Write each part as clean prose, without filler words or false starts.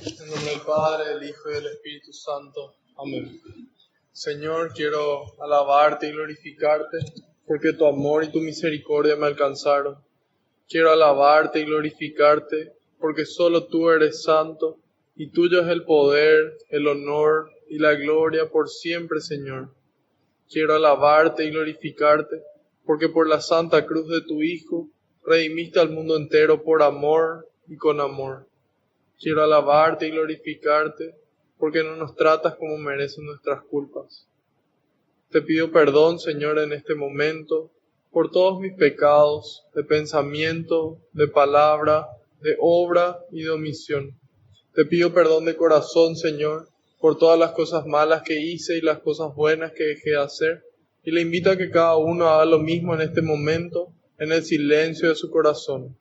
En nombre del Padre, del Hijo y del Espíritu Santo. Amén. Señor, quiero alabarte y glorificarte porque tu amor y tu misericordia me alcanzaron. Quiero alabarte y glorificarte porque solo tú eres santo y tuyo es el poder, el honor y la gloria por siempre, Señor. Quiero alabarte y glorificarte porque por la santa cruz de tu Hijo redimiste al mundo entero por amor y con amor. Quiero alabarte y glorificarte porque no nos tratas como merecen nuestras culpas. Te pido perdón, Señor, en este momento por todos mis pecados de pensamiento, de palabra, de obra y de omisión. Te pido perdón de corazón, Señor, por todas las cosas malas que hice y las cosas buenas que dejé de hacer. Y le invito a que cada uno haga lo mismo en este momento, en el silencio de su corazón.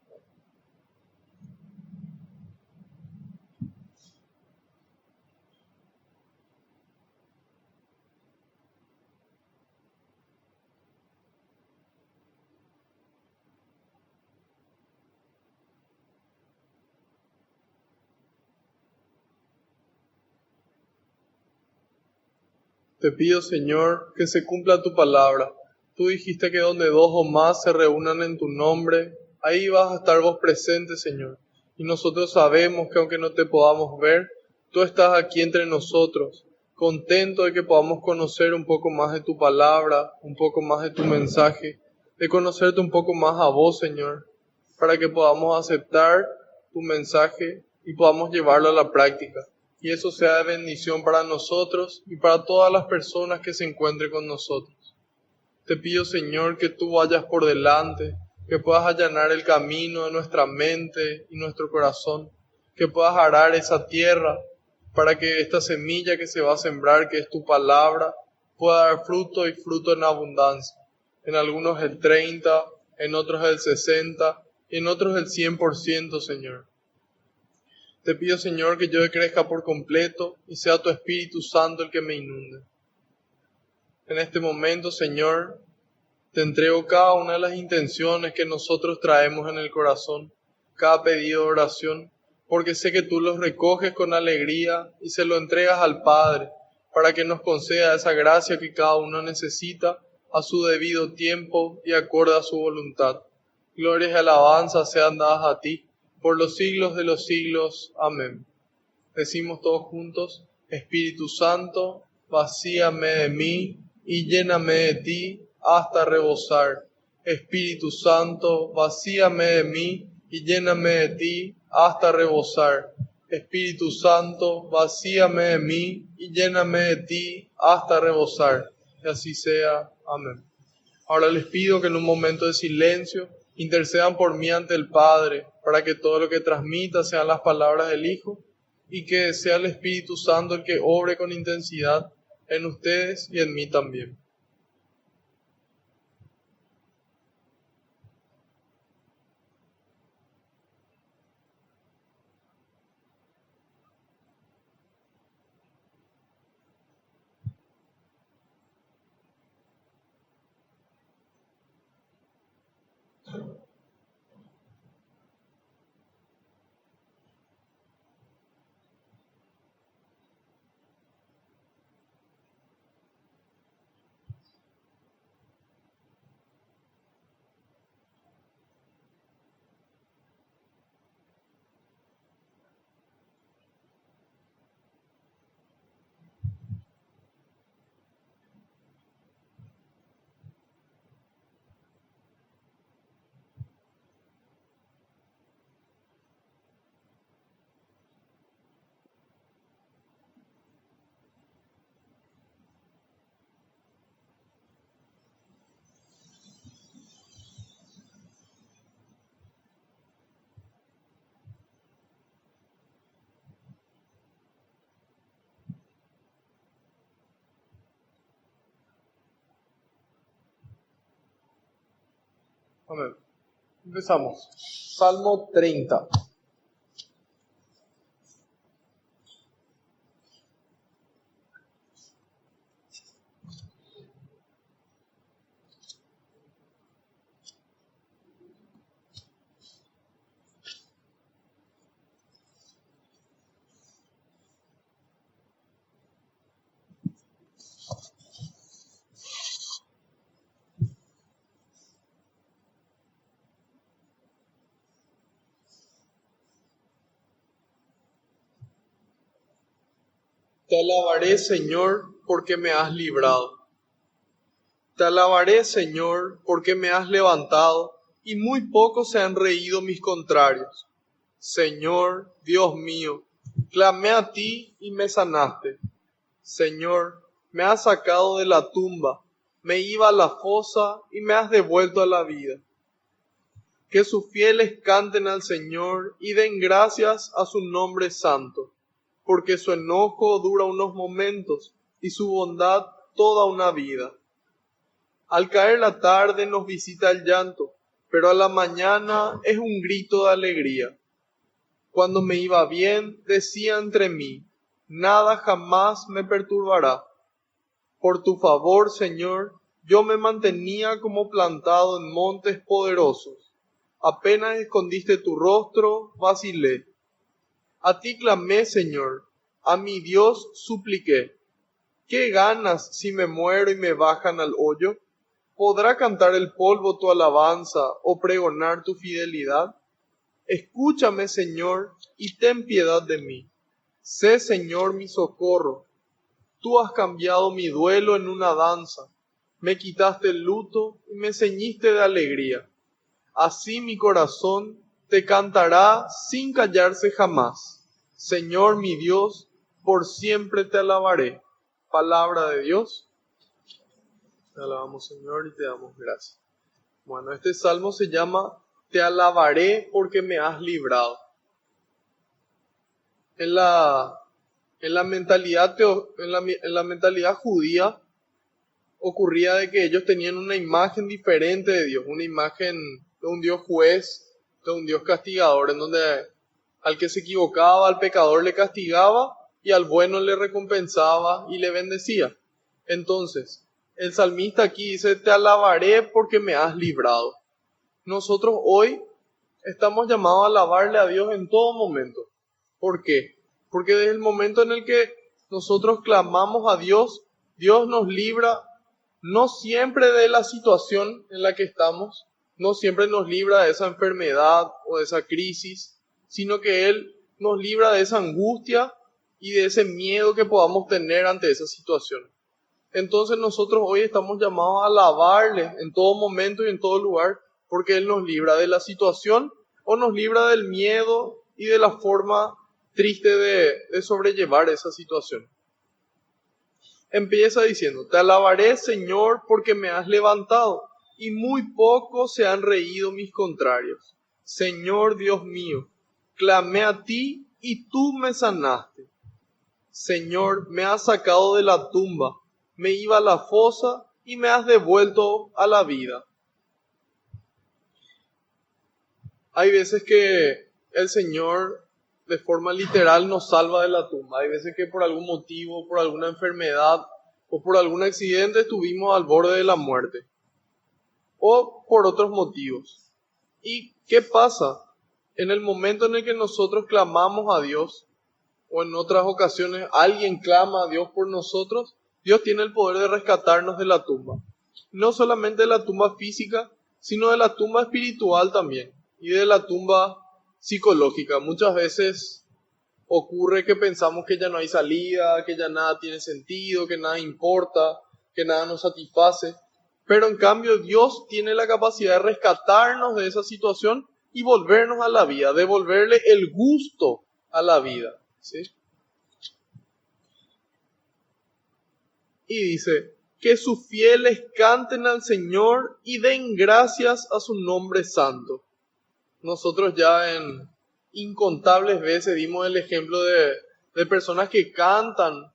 Te pido, Señor, que se cumpla tu palabra. Tú dijiste que donde dos o más se reúnan en tu nombre, ahí vas a estar vos presente, Señor. Y nosotros sabemos que aunque no te podamos ver, tú estás aquí entre nosotros, contento de que podamos conocer un poco más de tu palabra, un poco más de tu mensaje, de conocerte un poco más a vos, Señor, para que podamos aceptar tu mensaje y podamos llevarlo a la práctica. Y eso sea de bendición para nosotros y para todas las personas que se encuentren con nosotros. Te pido, Señor, que tú vayas por delante, que puedas allanar el camino de nuestra mente y nuestro corazón, que puedas arar esa tierra para que esta semilla que se va a sembrar, que es tu palabra, pueda dar fruto y fruto en abundancia. En algunos el 30, en otros el 60 y en otros el 100%, Señor. Te pido, Señor, que yo crezca por completo y sea tu Espíritu Santo el que me inunde. En este momento, Señor, te entrego cada una de las intenciones que nosotros traemos en el corazón, cada pedido de oración, porque sé que tú los recoges con alegría y se lo entregas al Padre, para que nos conceda esa gracia que cada uno necesita a su debido tiempo y acorde a su voluntad. Glorias y alabanzas sean dadas a ti, por los siglos de los siglos. Amén. Decimos todos juntos: Espíritu Santo, vacíame de mí y lléname de ti hasta rebosar. Espíritu Santo, vacíame de mí y lléname de ti hasta rebosar. Espíritu Santo, vacíame de mí y lléname de ti hasta rebosar. Que así sea. Amén. Ahora les pido que en un momento de silencio intercedan por mí ante el Padre, para que todo lo que transmita sean las palabras del Hijo y que sea el Espíritu Santo el que obre con intensidad en ustedes y en mí también. Amén. Empezamos. Salmo 30. Te alabaré, Señor, porque me has librado. Te alabaré, Señor, porque me has levantado, y muy pocos se han reído mis contrarios. Señor, Dios mío, clamé a ti y me sanaste. Señor, me has sacado de la tumba, me iba a la fosa y me has devuelto a la vida. Que sus fieles canten al Señor y den gracias a su nombre santo, porque su enojo dura unos momentos y su bondad toda una vida. Al caer la tarde nos visita el llanto, pero a la mañana es un grito de alegría. Cuando me iba bien, decía entre mí, nada jamás me perturbará. Por tu favor, Señor, yo me mantenía como plantado en montes poderosos. Apenas escondiste tu rostro, vacilé. A ti clamé, Señor, a mi Dios supliqué. ¿Qué ganas si me muero y me bajan al hoyo? ¿Podrá cantar el polvo tu alabanza o pregonar tu fidelidad? Escúchame, Señor, y ten piedad de mí. Sé, Señor, mi socorro. Tú has cambiado mi duelo en una danza. Me quitaste el luto y me ceñiste de alegría. Así mi corazón te cantará sin callarse jamás. Señor mi Dios, por siempre te alabaré. Palabra de Dios. Te alabamos, Señor, y te damos gracias. Bueno, este salmo se llama Te alabaré porque me has librado. En la mentalidad judía ocurría de que ellos tenían una imagen diferente de Dios, una imagen de un Dios juez, de un Dios castigador, en donde al que se equivocaba, al pecador le castigaba y al bueno le recompensaba y le bendecía. Entonces, el salmista aquí dice, te alabaré porque me has librado. Nosotros hoy estamos llamados a alabarle a Dios en todo momento. ¿Por qué? Porque desde el momento en el que nosotros clamamos a Dios, Dios nos libra no siempre de la situación en la que estamos, no siempre nos libra de esa enfermedad o de esa crisis, sino que Él nos libra de esa angustia y de ese miedo que podamos tener ante esa situación. Entonces nosotros hoy estamos llamados a alabarle en todo momento y en todo lugar, porque Él nos libra de la situación o nos libra del miedo y de la forma triste de sobrellevar esa situación. Empieza diciendo, te alabaré, Señor, porque me has levantado, y muy pocos se han reído mis contrarios. Señor Dios mío, clamé a ti y tú me sanaste. Señor, me has sacado de la tumba, me iba a la fosa y me has devuelto a la vida. Hay veces que el Señor de forma literal nos salva de la tumba. Hay veces que por algún motivo, por alguna enfermedad o por algún accidente estuvimos al borde de la muerte. O por otros motivos. ¿Y qué pasa? En el momento en el que nosotros clamamos a Dios, o en otras ocasiones alguien clama a Dios por nosotros, Dios tiene el poder de rescatarnos de la tumba. No solamente de la tumba física, sino de la tumba espiritual también. Y de la tumba psicológica. Muchas veces ocurre que pensamos que ya no hay salida, que ya nada tiene sentido, que nada importa, que nada nos satisface. Pero en cambio Dios tiene la capacidad de rescatarnos de esa situación y volvernos a la vida, devolverle el gusto a la vida. ¿Sí? Y dice, que sus fieles canten al Señor y den gracias a su nombre santo. Nosotros ya en incontables veces dimos el ejemplo de personas que cantan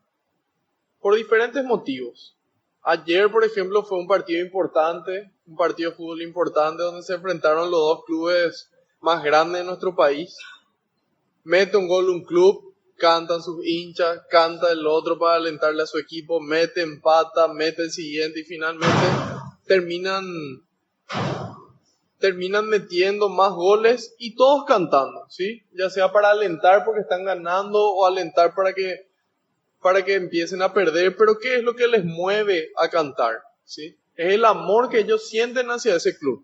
por diferentes motivos. Ayer, por ejemplo, fue un partido importante, un partido de fútbol importante donde se enfrentaron los dos clubes más grandes de nuestro país. Mete un gol un club, cantan sus hinchas, canta el otro para alentarle a su equipo, mete, empata, mete el siguiente y finalmente terminan metiendo más goles y todos cantando, ¿sí? Ya sea para alentar porque están ganando o alentar para que empiecen a perder, pero ¿qué es lo que les mueve a cantar? ¿Sí? Es el amor que ellos sienten hacia ese club.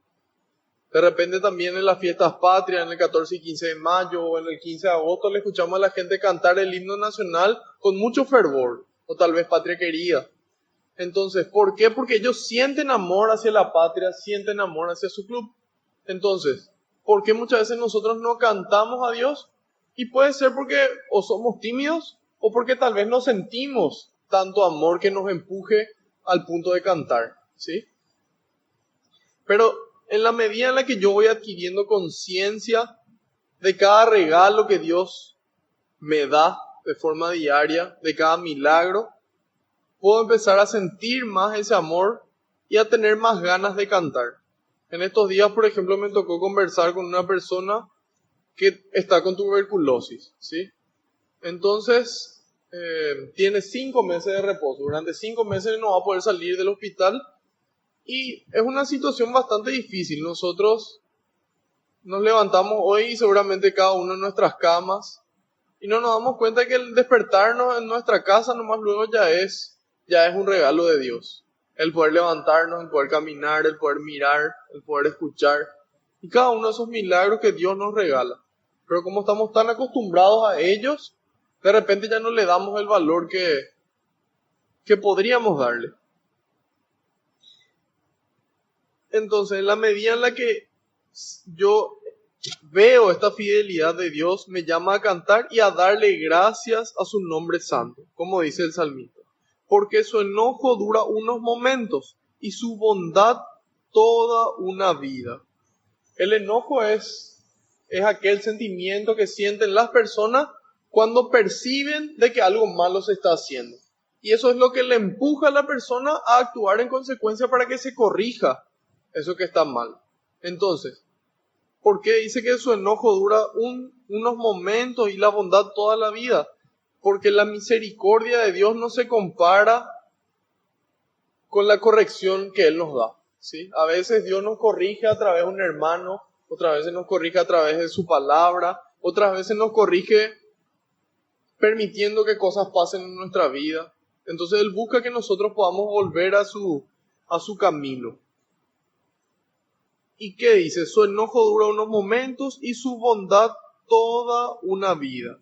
De repente también en las fiestas patrias, en el 14 y 15 de mayo o en el 15 de agosto, le escuchamos a la gente cantar el himno nacional con mucho fervor, o tal vez patria querida. Entonces, ¿por qué? Porque ellos sienten amor hacia la patria, sienten amor hacia su club. Entonces, ¿por qué muchas veces nosotros no cantamos a Dios? Y puede ser porque o somos tímidos o porque tal vez no sentimos tanto amor que nos empuje al punto de cantar, ¿sí? Pero en la medida en la que yo voy adquiriendo conciencia de cada regalo que Dios me da de forma diaria, de cada milagro, puedo empezar a sentir más ese amor y a tener más ganas de cantar. En estos días, por ejemplo, me tocó conversar con una persona que está con tuberculosis, ¿sí? Entonces, tiene 5 meses de reposo. Durante 5 meses no va a poder salir del hospital y es una situación bastante difícil. Nosotros nos levantamos hoy y seguramente cada uno en nuestras camas y no nos damos cuenta que el despertarnos en nuestra casa nomás luego ya es un regalo de Dios. El poder levantarnos, el poder caminar, el poder mirar, el poder escuchar. Y cada uno de esos milagros que Dios nos regala. Pero como estamos tan acostumbrados a ellos, de repente ya no le damos el valor que podríamos darle. Entonces, en la medida en la que yo veo esta fidelidad de Dios, me llama a cantar y a darle gracias a su nombre santo, como dice el salmista. Porque su enojo dura unos momentos y su bondad toda una vida. El enojo es aquel sentimiento que sienten las personas cuando perciben de que algo malo se está haciendo. Y eso es lo que le empuja a la persona a actuar en consecuencia para que se corrija eso que está mal. Entonces, ¿por qué dice que su enojo dura unos momentos y la bondad toda la vida? Porque la misericordia de Dios no se compara con la corrección que Él nos da, ¿sí? A veces Dios nos corrige a través de un hermano, otras veces nos corrige a través de su palabra, otras veces nos corrige permitiendo que cosas pasen en nuestra vida. Entonces Él busca que nosotros podamos volver a su camino. ¿Y qué dice? Su enojo dura unos momentos y su bondad toda una vida.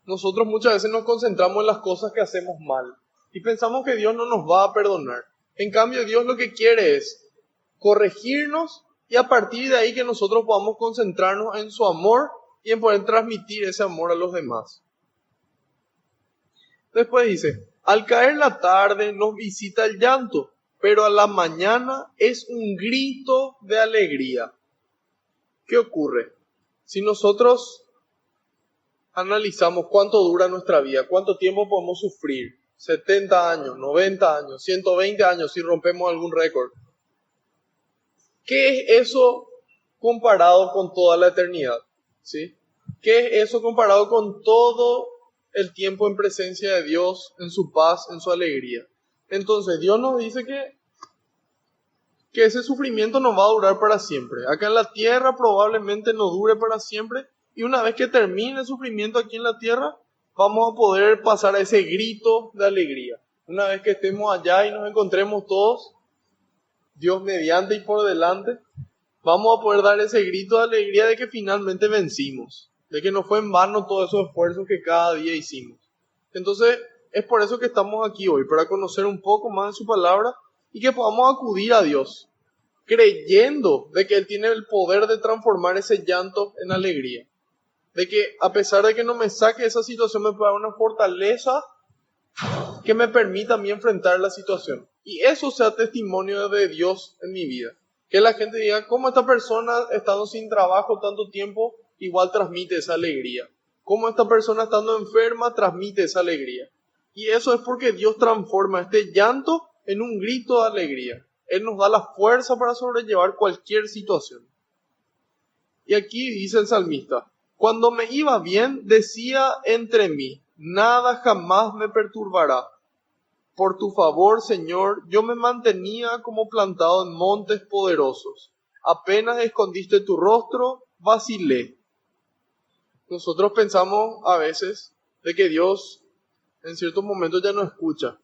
Nosotros muchas veces nos concentramos en las cosas que hacemos mal y pensamos que Dios no nos va a perdonar. En cambio, Dios lo que quiere es corregirnos y a partir de ahí que nosotros podamos concentrarnos en su amor y en poder transmitir ese amor a los demás. Después dice, al caer la tarde nos visita el llanto, pero a la mañana es un grito de alegría. ¿Qué ocurre? Si nosotros analizamos cuánto dura nuestra vida, cuánto tiempo podemos sufrir, 70 años, 90 años, 120 años si rompemos algún récord. ¿Qué es eso comparado con toda la eternidad? ¿Sí? ¿Qué es eso comparado con todo el tiempo en presencia de Dios, en su paz, en su alegría? Entonces Dios nos dice que ese sufrimiento no va a durar para siempre. Acá en la tierra probablemente no dure para siempre y una vez que termine el sufrimiento aquí en la tierra, vamos a poder pasar a ese grito de alegría. Una vez que estemos allá y nos encontremos todos, Dios mediante y por delante, vamos a poder dar ese grito de alegría de que finalmente vencimos, de que no fue en vano todos esos esfuerzos que cada día hicimos. Entonces, es por eso que estamos aquí hoy, para conocer un poco más de su palabra y que podamos acudir a Dios, creyendo de que Él tiene el poder de transformar ese llanto en alegría. De que a pesar de que no me saque esa situación, me pueda dar una fortaleza que me permita a mí enfrentar la situación. Y eso sea testimonio de Dios en mi vida. Que la gente diga, ¿cómo esta persona, estando sin trabajo tanto tiempo, igual transmite esa alegría? ¿Cómo esta persona, estando enferma, transmite esa alegría? Y eso es porque Dios transforma este llanto en un grito de alegría. Él nos da la fuerza para sobrellevar cualquier situación. Y aquí dice el salmista, cuando me iba bien, decía entre mí, nada jamás me perturbará. Por tu favor, Señor, yo me mantenía como plantado en montes poderosos. Apenas escondiste tu rostro, vacilé. Nosotros pensamos a veces de que Dios en ciertos momentos ya no escucha,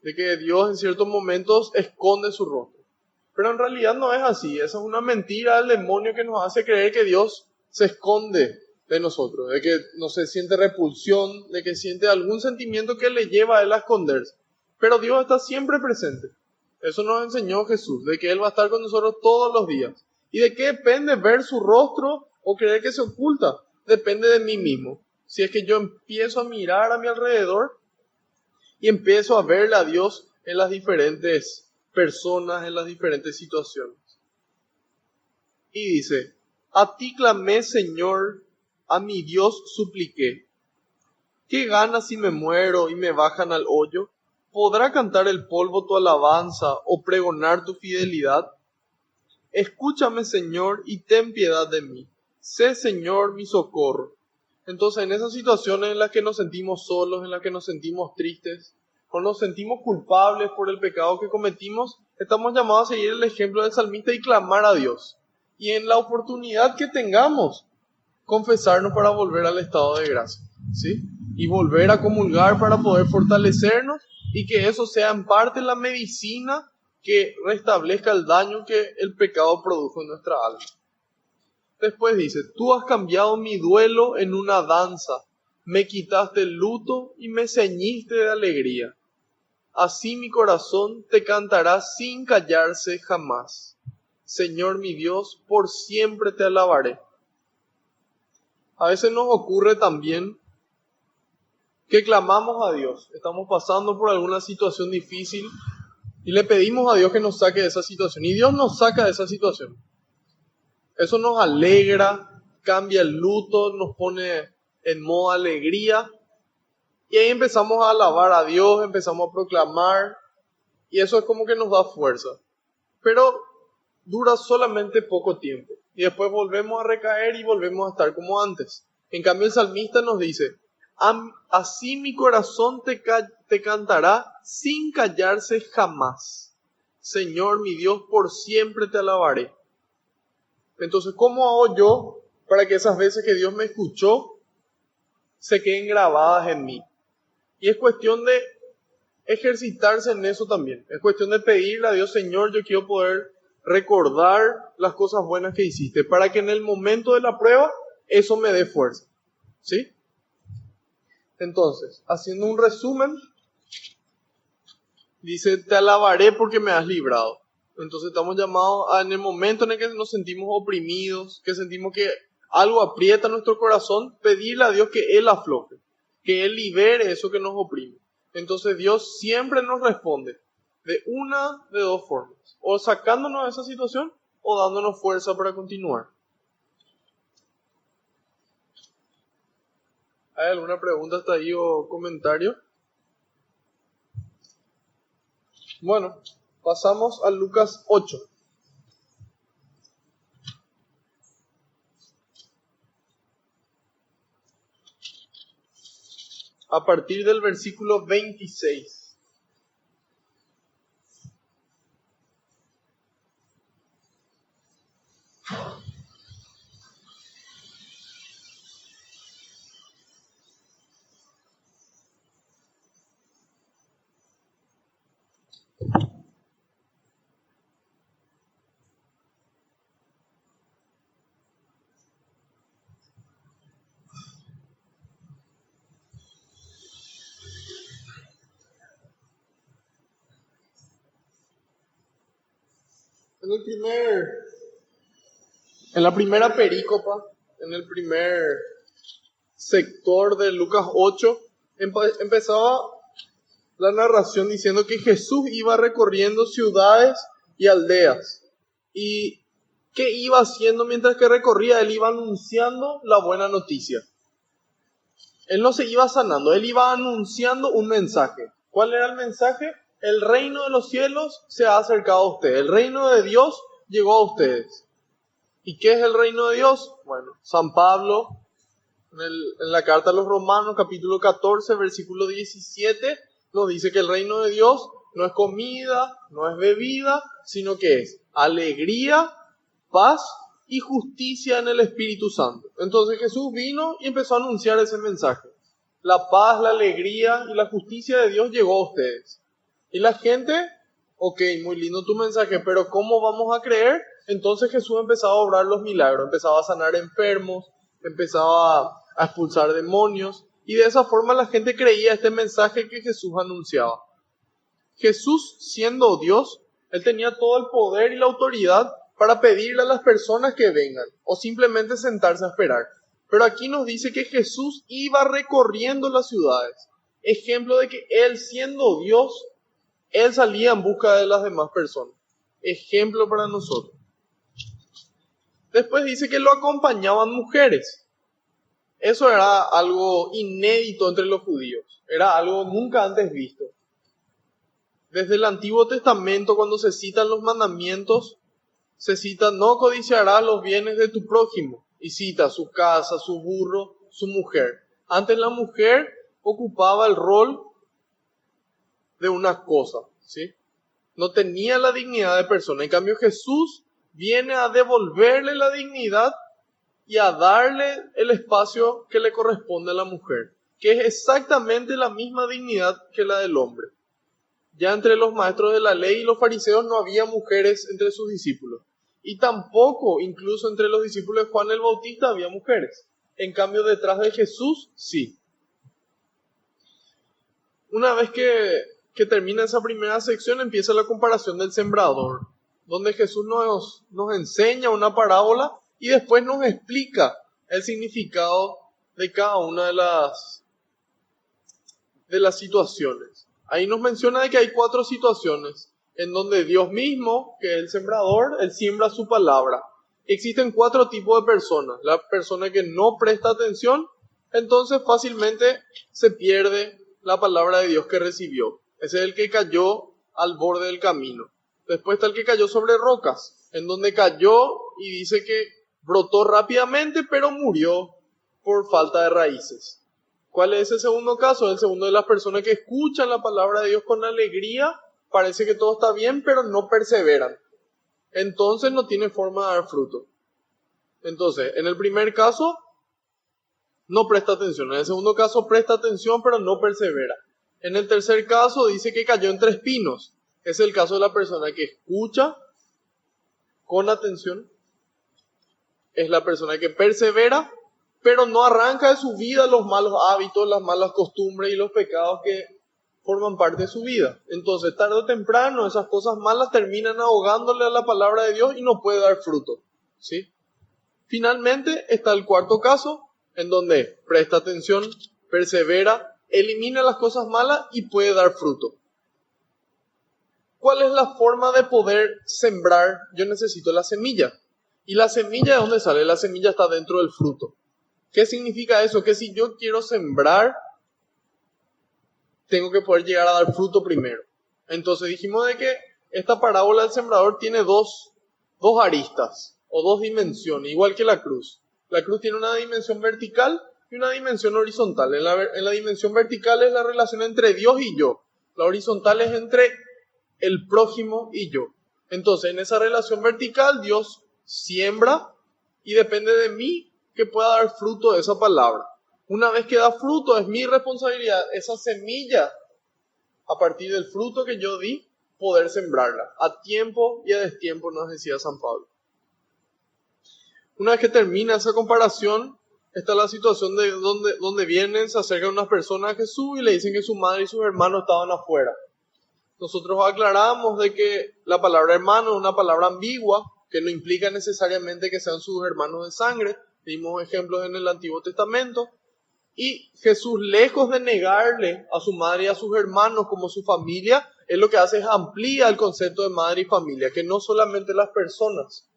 de que Dios en ciertos momentos esconde su rostro. Pero en realidad no es así. Esa es una mentira del demonio que nos hace creer que Dios se esconde de nosotros, de que no se siente repulsión, de que siente algún sentimiento que le lleva a él a esconderse. Pero Dios está siempre presente. Eso nos enseñó Jesús, de que Él va a estar con nosotros todos los días. ¿Y de qué depende ver su rostro o creer que se oculta? Depende de mí mismo. Si es que yo empiezo a mirar a mi alrededor y empiezo a verle a Dios en las diferentes personas, en las diferentes situaciones. Y dice, a ti clamé, Señor, a mi Dios supliqué. ¿Qué gana si me muero y me bajan al hoyo? ¿Podrá cantar el polvo tu alabanza o pregonar tu fidelidad? Escúchame, Señor, y ten piedad de mí. Sé, Señor, mi socorro. Entonces, en esas situaciones en las que nos sentimos solos, en las que nos sentimos tristes, o nos sentimos culpables por el pecado que cometimos, estamos llamados a seguir el ejemplo del salmista y clamar a Dios. Y en la oportunidad que tengamos, confesarnos para volver al estado de gracia, ¿sí? Y volver a comulgar para poder fortalecernos y que eso sea en parte la medicina que restablezca el daño que el pecado produjo en nuestra alma. Después dice, tú has cambiado mi duelo en una danza, me quitaste el luto y me ceñiste de alegría. Así mi corazón te cantará sin callarse jamás. Señor mi Dios, por siempre te alabaré. A veces nos ocurre también que clamamos a Dios, estamos pasando por alguna situación difícil y le pedimos a Dios que nos saque de esa situación. Y Dios nos saca de esa situación. Eso nos alegra, cambia el luto, nos pone en modo alegría. Y ahí empezamos a alabar a Dios, empezamos a proclamar. Y eso es como que nos da fuerza. Pero dura solamente poco tiempo. Y después volvemos a recaer y volvemos a estar como antes. En cambio el salmista nos dice, así mi corazón te cantará sin callarse jamás. Señor mi Dios, por siempre te alabaré. Entonces, ¿cómo hago yo para que esas veces que Dios me escuchó se queden grabadas en mí? Y es cuestión de ejercitarse en eso también. Es cuestión de pedirle a Dios, Señor, yo quiero poder recordar las cosas buenas que hiciste, para que en el momento de la prueba eso me dé fuerza. ¿Sí? Entonces, haciendo un resumen, dice, te alabaré porque me has librado. Entonces estamos llamados a, en el momento en el que nos sentimos oprimidos, que sentimos que algo aprieta nuestro corazón, pedirle a Dios que Él afloje, que Él libere eso que nos oprime. Entonces Dios siempre nos responde de una de dos formas, o sacándonos de esa situación o dándonos fuerza para continuar. ¿Hay alguna pregunta hasta ahí o comentario? Bueno, pasamos a Lucas 8. A partir del versículo 26. En la primera perícopa, en el primer sector de Lucas 8, empezaba la narración diciendo que Jesús iba recorriendo ciudades y aldeas. ¿Y qué iba haciendo mientras que recorría? Él iba anunciando la buena noticia. Él no se iba sanando, él iba anunciando un mensaje. ¿Cuál era el mensaje? El reino de los cielos se ha acercado a ustedes. El reino de Dios llegó a ustedes. ¿Y qué es el reino de Dios? Bueno, San Pablo, en la carta a los Romanos, capítulo 14, versículo 17, nos dice que el reino de Dios no es comida, no es bebida, sino que es alegría, paz y justicia en el Espíritu Santo. Entonces Jesús vino y empezó a anunciar ese mensaje. La paz, la alegría y la justicia de Dios llegó a ustedes. Y la gente Ok, muy lindo tu mensaje, pero ¿cómo vamos a creer? Entonces Jesús empezaba a obrar los milagros, empezaba a sanar enfermos, empezaba a expulsar demonios, y de esa forma la gente creía este mensaje que Jesús anunciaba. Jesús, siendo Dios, Él tenía todo el poder y la autoridad para pedirle a las personas que vengan, o simplemente sentarse a esperar. Pero aquí nos dice que Jesús iba recorriendo las ciudades, ejemplo de que Él, siendo Dios, Él salía en busca de las demás personas. Ejemplo para nosotros. Después dice que lo acompañaban mujeres. Eso era algo inédito entre los judíos. Era algo nunca antes visto. Desde el Antiguo Testamento, cuando se citan los mandamientos, se cita: no codiciarás los bienes de tu prójimo. Y cita su casa, su burro, su mujer. Antes la mujer ocupaba el rol de una cosa, ¿sí? No tenía la dignidad de persona. En cambio, Jesús viene a devolverle la dignidad y a darle el espacio que le corresponde a la mujer, que es exactamente la misma dignidad que la del hombre. Ya entre los maestros de la ley y los fariseos no había mujeres entre sus discípulos. Y tampoco, incluso entre los discípulos de Juan el Bautista, había mujeres. En cambio, detrás de Jesús, sí. Una vez que termina esa primera sección, empieza la comparación del sembrador, donde Jesús nos enseña una parábola y después nos explica el significado de cada una de las situaciones. Ahí nos menciona de que hay 4 situaciones en donde Dios mismo, que es el sembrador, Él siembra su palabra. Existen 4 tipos de personas. La persona que no presta atención, entonces fácilmente se pierde la palabra de Dios que recibió. Ese es el que cayó al borde del camino. Después está el que cayó sobre rocas, en donde cayó y dice que brotó rápidamente, pero murió por falta de raíces. ¿Cuál es el segundo caso? El segundo de las personas que escuchan la palabra de Dios con alegría, parece que todo está bien, pero no perseveran. Entonces no tiene forma de dar fruto. Entonces, en el primer caso, no presta atención. En el segundo caso, presta atención, pero no persevera. En el tercer caso, dice que cayó entre espinos. Es el caso de la persona que escucha con atención. Es la persona que persevera, pero no arranca de su vida los malos hábitos, las malas costumbres y los pecados que forman parte de su vida. Entonces, tarde o temprano, esas cosas malas terminan ahogándole a la palabra de Dios y no puede dar fruto, ¿sí? Finalmente, está el cuarto caso, en donde presta atención, persevera, elimina las cosas malas y puede dar fruto. ¿Cuál es la forma de poder sembrar? Yo necesito la semilla. ¿Y la semilla de dónde sale? La semilla está dentro del fruto. ¿Qué significa eso? Que si yo quiero sembrar, tengo que poder llegar a dar fruto primero. Entonces dijimos de que esta parábola del sembrador tiene dos aristas o 2 dimensiones, igual que la cruz. La cruz tiene una dimensión vertical y una dimensión horizontal. En la dimensión vertical es la relación entre Dios y yo. La horizontal es entre el prójimo y yo. Entonces, en esa relación vertical, Dios siembra y depende de mí que pueda dar fruto de esa palabra. Una vez que da fruto, es mi responsabilidad, esa semilla, a partir del fruto que yo di, poder sembrarla. A tiempo y a destiempo, nos decía San Pablo. Una vez que termina esa comparación, está la situación de donde vienen, se acercan unas personas a Jesús y le dicen que su madre y sus hermanos estaban afuera. Nosotros aclaramos de que la palabra hermano es una palabra ambigua, que no implica necesariamente que sean sus hermanos de sangre. Dimos ejemplos en el Antiguo Testamento. Y Jesús, lejos de negarle a su madre y a sus hermanos como su familia, él lo que hace es ampliar el concepto de madre y familia, que no solamente las personas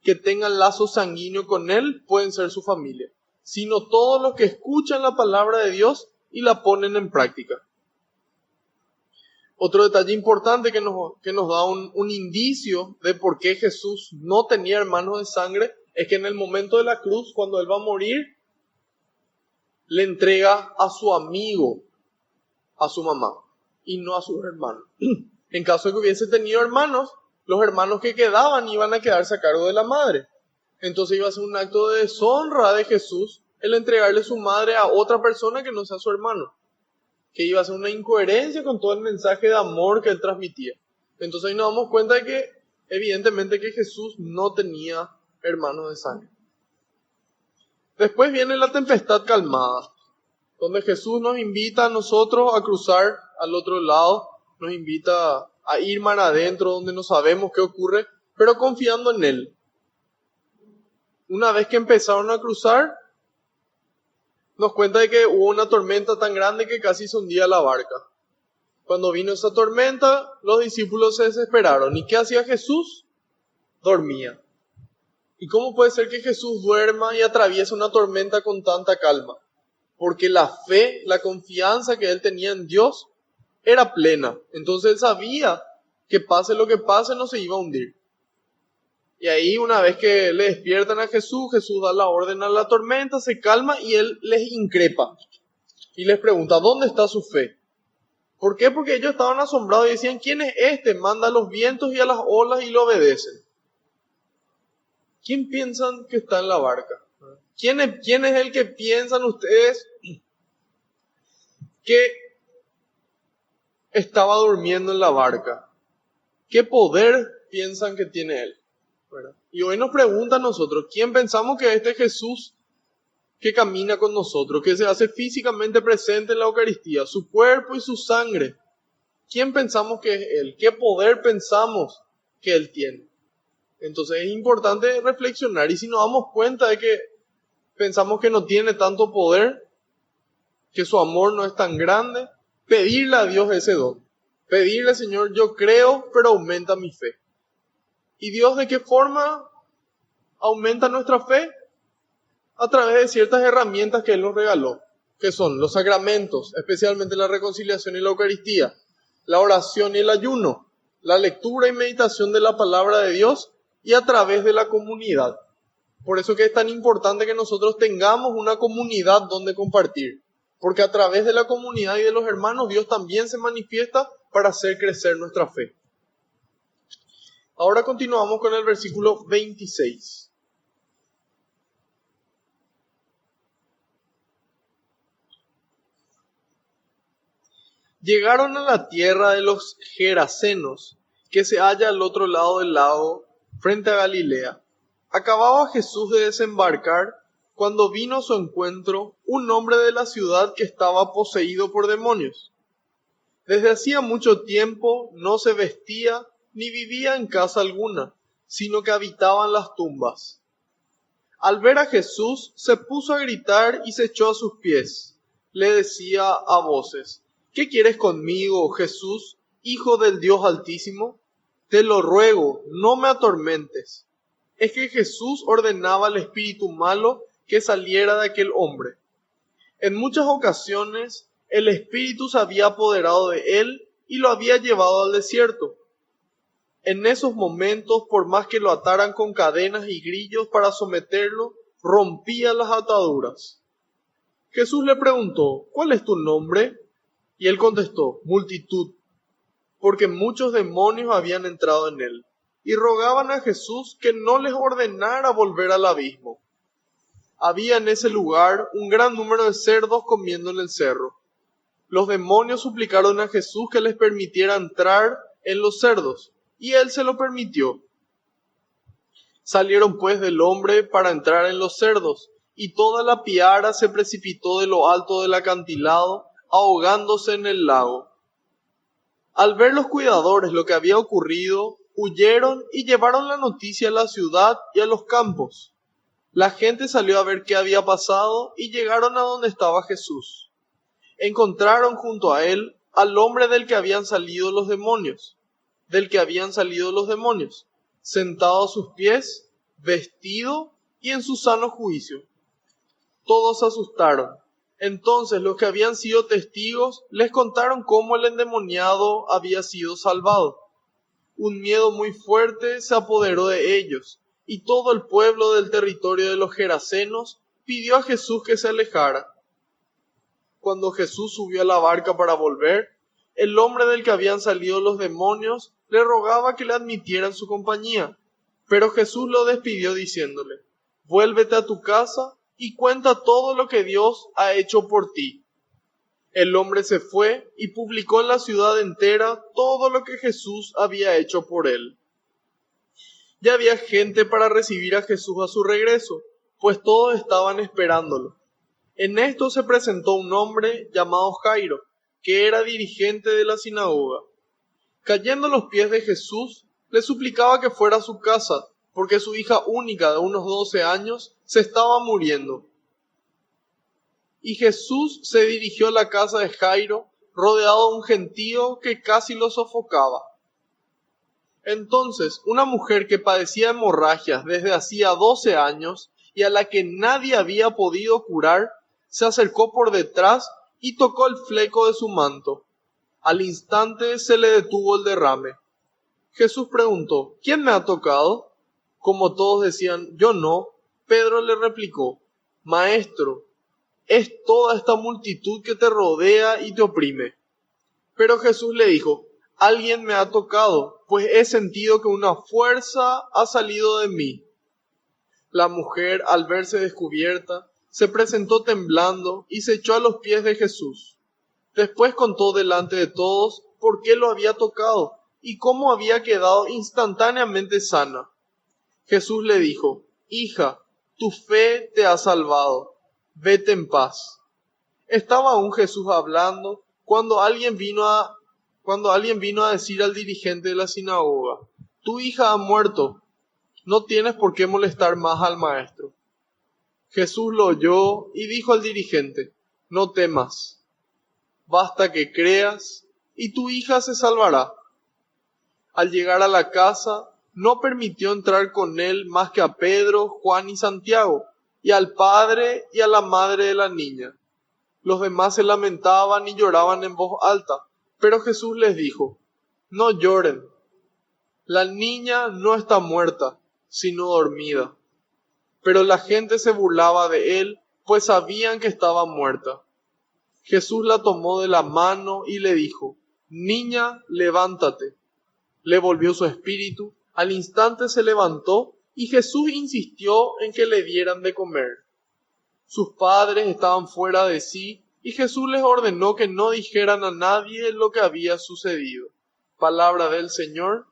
que tengan lazo sanguíneo con él pueden ser su familia, sino todos los que escuchan la palabra de Dios y la ponen en práctica. Otro detalle importante que nos da un indicio de por qué Jesús no tenía hermanos de sangre es que en el momento de la cruz, cuando él va a morir, le entrega a su amigo, a su mamá, y no a sus hermanos. En caso de que hubiese tenido hermanos, los hermanos que quedaban iban a quedarse a cargo de la madre. Entonces iba a ser un acto de deshonra de Jesús el entregarle su madre a otra persona que no sea su hermano, que iba a ser una incoherencia con todo el mensaje de amor que él transmitía. Entonces ahí nos damos cuenta de que evidentemente que Jesús no tenía hermanos de sangre. Después viene la tempestad calmada, donde Jesús nos invita a nosotros a cruzar al otro lado, nos invita a ir mar adentro donde no sabemos qué ocurre, pero confiando en Él. Una vez que empezaron a cruzar, nos cuenta de que hubo una tormenta tan grande que casi se hundía la barca. Cuando vino esa tormenta, los discípulos se desesperaron. ¿Y qué hacía Jesús? Dormía. ¿Y cómo puede ser que Jesús duerma y atraviese una tormenta con tanta calma? Porque la fe, la confianza que él tenía en Dios era plena. Entonces él sabía que pase lo que pase no se iba a hundir. Y ahí una vez que le despiertan a Jesús, Jesús da la orden a la tormenta, se calma y él les increpa. Y les pregunta, ¿dónde está su fe? ¿Por qué? Porque ellos estaban asombrados y decían, ¿quién es este? Manda a los vientos y a las olas y lo obedecen. ¿Quién piensan que está en la barca? ¿Quién es el que piensan ustedes que estaba durmiendo en la barca? ¿Qué poder piensan que tiene él? ¿Verdad? Y hoy nos preguntan a nosotros, ¿quién pensamos que este Jesús que camina con nosotros, que se hace físicamente presente en la Eucaristía, su cuerpo y su sangre? ¿Quién pensamos que es él? ¿Qué poder pensamos que él tiene? Entonces es importante reflexionar, y si nos damos cuenta de que pensamos que no tiene tanto poder, que su amor no es tan grande, pedirle a Dios ese don. Pedirle, Señor, yo creo, pero aumenta mi fe. ¿Y Dios de qué forma aumenta nuestra fe? A través de ciertas herramientas que Él nos regaló, que son los sacramentos, especialmente la reconciliación y la Eucaristía, la oración y el ayuno, la lectura y meditación de la palabra de Dios, y a través de la comunidad. Por eso que es tan importante que nosotros tengamos una comunidad donde compartir, porque a través de la comunidad y de los hermanos Dios también se manifiesta para hacer crecer nuestra fe. Ahora continuamos con el versículo 26. Llegaron a la tierra de los Gerasenos, que se halla al otro lado del lago, frente a Galilea. Acababa Jesús de desembarcar cuando vino a su encuentro un hombre de la ciudad que estaba poseído por demonios. Desde hacía mucho tiempo no se vestía ni vivía en casa alguna, sino que habitaba en las tumbas. Al ver a Jesús, se puso a gritar y se echó a sus pies. Le decía a voces, ¿qué quieres conmigo, Jesús, Hijo del Dios Altísimo? Te lo ruego, no me atormentes. Es que Jesús ordenaba al espíritu malo que saliera de aquel hombre. En muchas ocasiones, el espíritu se había apoderado de él y lo había llevado al desierto. En esos momentos, por más que lo ataran con cadenas y grillos para someterlo, rompía las ataduras. Jesús le preguntó, ¿cuál es tu nombre? Y él contestó, multitud, porque muchos demonios habían entrado en él, y rogaban a Jesús que no les ordenara volver al abismo. Había en ese lugar un gran número de cerdos comiendo en el cerro. Los demonios suplicaron a Jesús que les permitiera entrar en los cerdos, y él se lo permitió. Salieron pues del hombre para entrar en los cerdos, y toda la piara se precipitó de lo alto del acantilado, ahogándose en el lago. Al ver los cuidadores lo que había ocurrido, huyeron y llevaron la noticia a la ciudad y a los campos. La gente salió a ver qué había pasado y llegaron a donde estaba Jesús. Encontraron junto a él al hombre del que habían salido los demonios, sentado a sus pies, vestido y en su sano juicio. Todos se asustaron. Entonces los que habían sido testigos les contaron cómo el endemoniado había sido salvado. Un miedo muy fuerte se apoderó de ellos, y todo el pueblo del territorio de los Gerasenos pidió a Jesús que se alejara. Cuando Jesús subió a la barca para volver, el hombre del que habían salido los demonios le rogaba que le admitiera en su compañía, pero Jesús lo despidió diciéndole, vuélvete a tu casa y cuenta todo lo que Dios ha hecho por ti. El hombre se fue y publicó en la ciudad entera todo lo que Jesús había hecho por él. Ya había gente para recibir a Jesús a su regreso, pues todos estaban esperándolo. En esto se presentó un hombre llamado Jairo, que era dirigente de la sinagoga. Cayendo a los pies de Jesús, le suplicaba que fuera a su casa, porque su hija única de unos 12 años se estaba muriendo. Y Jesús se dirigió a la casa de Jairo, rodeado de un gentío que casi lo sofocaba. Entonces, una mujer que padecía hemorragias desde hacía 12 años y a la que nadie había podido curar, se acercó por detrás y tocó el fleco de su manto. Al instante se le detuvo el derrame. Jesús preguntó: ¿Quién me ha tocado? Como todos decían: yo no, Pedro le replicó: Maestro, es toda esta multitud que te rodea y te oprime. Pero Jesús le dijo: alguien me ha tocado, pues he sentido que una fuerza ha salido de mí. La mujer, al verse descubierta, se presentó temblando y se echó a los pies de Jesús. Después contó delante de todos por qué lo había tocado y cómo había quedado instantáneamente sana. Jesús le dijo: hija, tu fe te ha salvado, vete en paz. Estaba aún Jesús hablando cuando alguien vino a decir al dirigente de la sinagoga: tu hija ha muerto, no tienes por qué molestar más al maestro. Jesús lo oyó y dijo al dirigente: no temas, basta que creas y tu hija se salvará. Al llegar a la casa, no permitió entrar con él más que a Pedro, Juan y Santiago, y al padre y a la madre de la niña. Los demás se lamentaban y lloraban en voz alta, pero Jesús les dijo: no lloren, la niña no está muerta, sino dormida. Pero la gente se burlaba de él, pues sabían que estaba muerta. Jesús la tomó de la mano y le dijo: niña, levántate. Le volvió su espíritu, al instante se levantó y Jesús insistió en que le dieran de comer. Sus padres estaban fuera de sí y Jesús les ordenó que no dijeran a nadie lo que había sucedido. Palabra del Señor.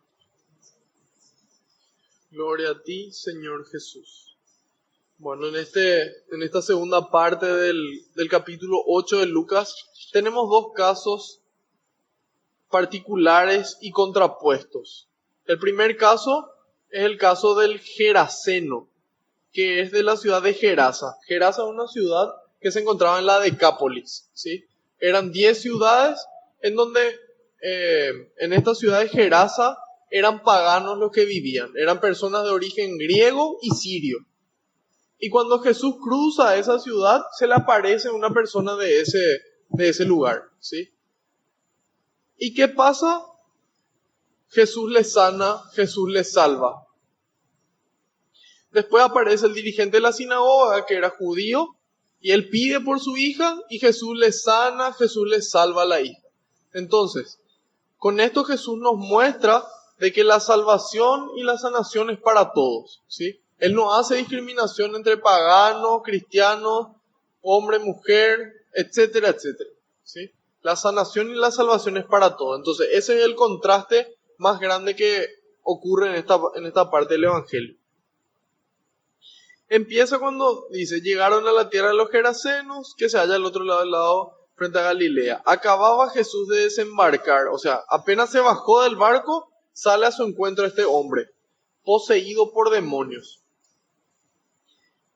Gloria a ti, Señor Jesús. Bueno, en esta segunda parte del capítulo 8 de Lucas tenemos dos casos particulares y contrapuestos. El primer caso es el caso del Geraseno, que es de la ciudad de Gerasa. Gerasa es una ciudad que se encontraba en la Decápolis, ¿sí? Eran 10 ciudades en donde en esta ciudad de Gerasa eran paganos los que vivían, eran personas de origen griego y sirio. Y cuando Jesús cruza esa ciudad, se le aparece una persona de ese lugar, ¿sí? ¿Y qué pasa? Jesús les sana, Jesús les salva. Después aparece el dirigente de la sinagoga, que era judío, y él pide por su hija, y Jesús les sana, Jesús les salva a la hija. Entonces, con esto Jesús nos muestra de que la salvación y la sanación es para todos, ¿sí? Él no hace discriminación entre paganos, cristianos, hombre, mujer, etcétera, etcétera, ¿sí? La sanación y la salvación es para todos. Entonces, ese es el contraste más grande que ocurre en esta parte del Evangelio. Empieza cuando dice: llegaron a la tierra de los Gerasenos, que se halla al otro lado del lado frente a Galilea. Acababa Jesús de desembarcar, o sea, apenas se bajó del barco, sale a su encuentro este hombre, poseído por demonios.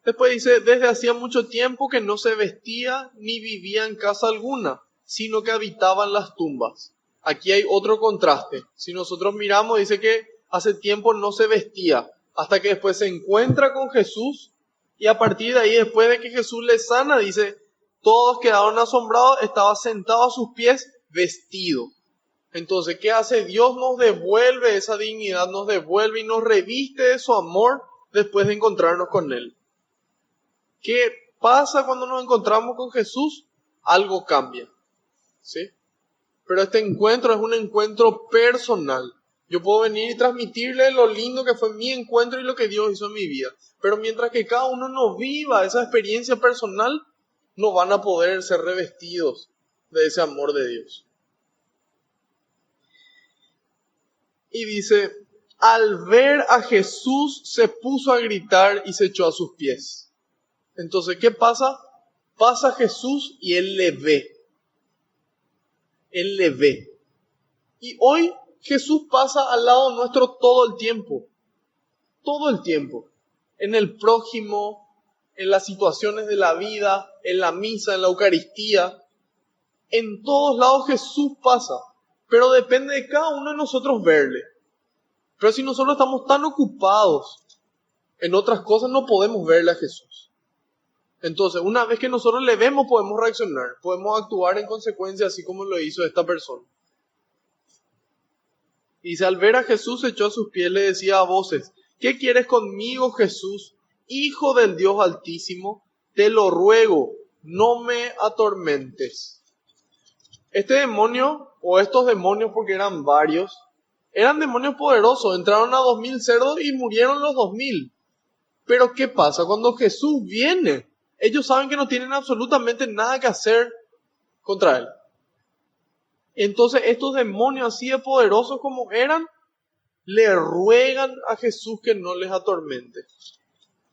Después dice: desde hacía mucho tiempo que no se vestía ni vivía en casa alguna, sino que habitaba en las tumbas. Aquí hay otro contraste. Si nosotros miramos, dice que hace tiempo no se vestía, hasta que después se encuentra con Jesús, y a partir de ahí, después de que Jesús le sana, dice, todos quedaron asombrados, estaba sentado a sus pies, vestido. Entonces, ¿qué hace? Dios nos devuelve esa dignidad, nos devuelve y nos reviste de su amor después de encontrarnos con Él. ¿Qué pasa cuando nos encontramos con Jesús? Algo cambia, ¿sí? Pero este encuentro es un encuentro personal. Yo puedo venir y transmitirle lo lindo que fue mi encuentro y lo que Dios hizo en mi vida. Pero mientras que cada uno no viva esa experiencia personal, no van a poder ser revestidos de ese amor de Dios. Y dice, al ver a Jesús se puso a gritar y se echó a sus pies. Entonces, ¿qué pasa? Pasa Jesús y Él le ve. Él le ve. Y hoy Jesús pasa al lado nuestro todo el tiempo. Todo el tiempo. En el prójimo, en las situaciones de la vida, en la misa, en la Eucaristía. En todos lados Jesús pasa. Pero depende de cada uno de nosotros verle. Pero si nosotros estamos tan ocupados en otras cosas, no podemos verle a Jesús. Entonces, una vez que nosotros le vemos, podemos reaccionar. Podemos actuar en consecuencia, así como lo hizo esta persona. Y dice, al ver a Jesús se echó a sus pies, le decía a voces, ¿qué quieres conmigo, Jesús, Hijo del Dios Altísimo? Te lo ruego, no me atormentes. Este demonio, o estos demonios, porque eran varios, eran demonios poderosos. Entraron a 2000 cerdos y murieron los 2000. Pero ¿qué pasa? Cuando Jesús viene, ellos saben que no tienen absolutamente nada que hacer contra Él. Entonces estos demonios así de poderosos como eran, le ruegan a Jesús que no les atormente.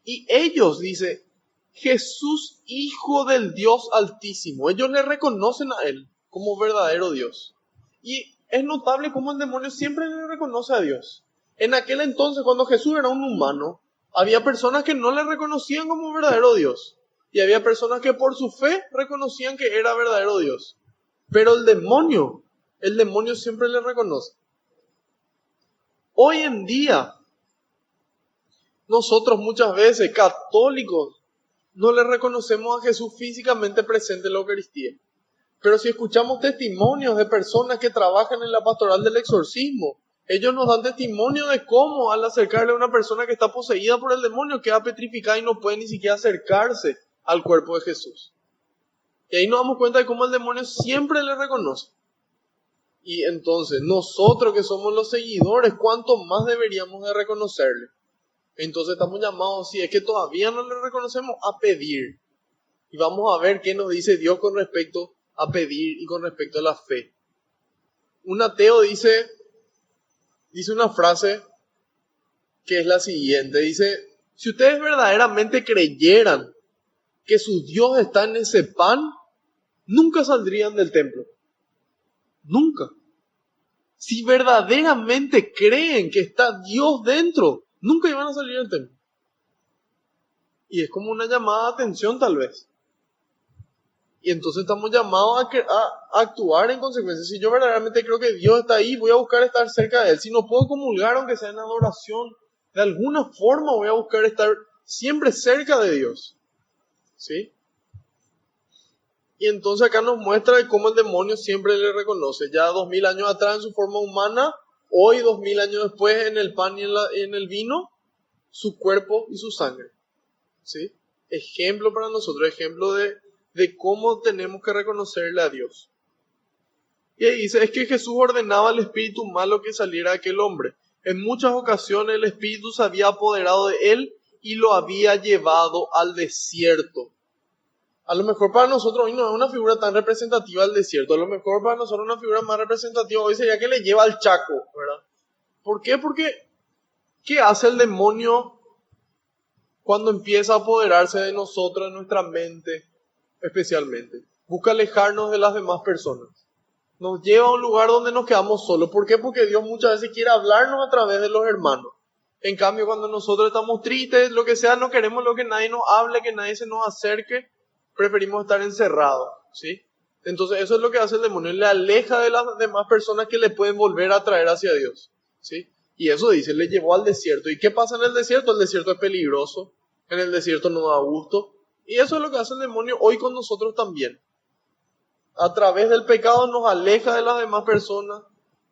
Y ellos, dice, Jesús, Hijo del Dios Altísimo. Ellos le reconocen a Él como verdadero Dios. Y es notable cómo el demonio siempre le reconoce a Dios. En aquel entonces, cuando Jesús era un humano, había personas que no le reconocían como verdadero Dios. Y había personas que por su fe reconocían que era verdadero Dios. Pero el demonio siempre le reconoce. Hoy en día, nosotros muchas veces, católicos, no le reconocemos a Jesús físicamente presente en la Eucaristía. Pero si escuchamos testimonios de personas que trabajan en la pastoral del exorcismo, ellos nos dan testimonio de cómo al acercarle a una persona que está poseída por el demonio queda petrificada y no puede ni siquiera acercarse al cuerpo de Jesús. Y ahí nos damos cuenta de cómo el demonio siempre le reconoce. Y entonces, nosotros que somos los seguidores, ¿cuánto más deberíamos de reconocerle? Entonces estamos llamados, si es que todavía no le reconocemos, a pedir. Y vamos a ver qué nos dice Dios con respecto a pedir y con respecto a la fe. Un ateo dice una frase que es la siguiente. Dice, si ustedes verdaderamente creyeran que su Dios está en ese pan, nunca saldrían del templo. Nunca. Si verdaderamente creen que está Dios dentro, nunca iban a salir del templo. Y es como una llamada de atención tal vez. Y entonces estamos llamados a actuar en consecuencia. Si yo verdaderamente creo que Dios está ahí, voy a buscar estar cerca de Él. Si no puedo comulgar, aunque sea en adoración, de alguna forma voy a buscar estar siempre cerca de Dios. ¿Sí? Y entonces acá nos muestra de cómo el demonio siempre le reconoce. Ya 2000 años atrás en su forma humana, hoy 2000 años después en el pan y en el vino, su cuerpo y su sangre. ¿Sí? Ejemplo para nosotros, ejemplo de cómo tenemos que reconocerle a Dios. Y ahí dice, es que Jesús ordenaba al espíritu malo que saliera de aquel hombre. En muchas ocasiones el espíritu se había apoderado de él y lo había llevado al desierto. A lo mejor para nosotros hoy no es una figura tan representativa del desierto. A lo mejor para nosotros una figura más representativa hoy sería que le lleva al Chaco, ¿verdad? ¿Por qué? Porque ¿qué hace el demonio cuando empieza a apoderarse de nosotros, de nuestra mente especialmente? Busca alejarnos de las demás personas. Nos lleva a un lugar donde nos quedamos solos. ¿Por qué? Porque Dios muchas veces quiere hablarnos a través de los hermanos. En cambio, cuando nosotros estamos tristes, lo que sea, no queremos lo que nadie nos hable, que nadie se nos acerque. Preferimos estar encerrados, ¿sí? Entonces eso es lo que hace el demonio, le aleja de las demás personas que le pueden volver a atraer hacia Dios, ¿sí? Y eso dice, le llevó al desierto. ¿Y qué pasa en el desierto? El desierto es peligroso, en el desierto no da gusto. Y eso es lo que hace el demonio hoy con nosotros también. A través del pecado nos aleja de las demás personas,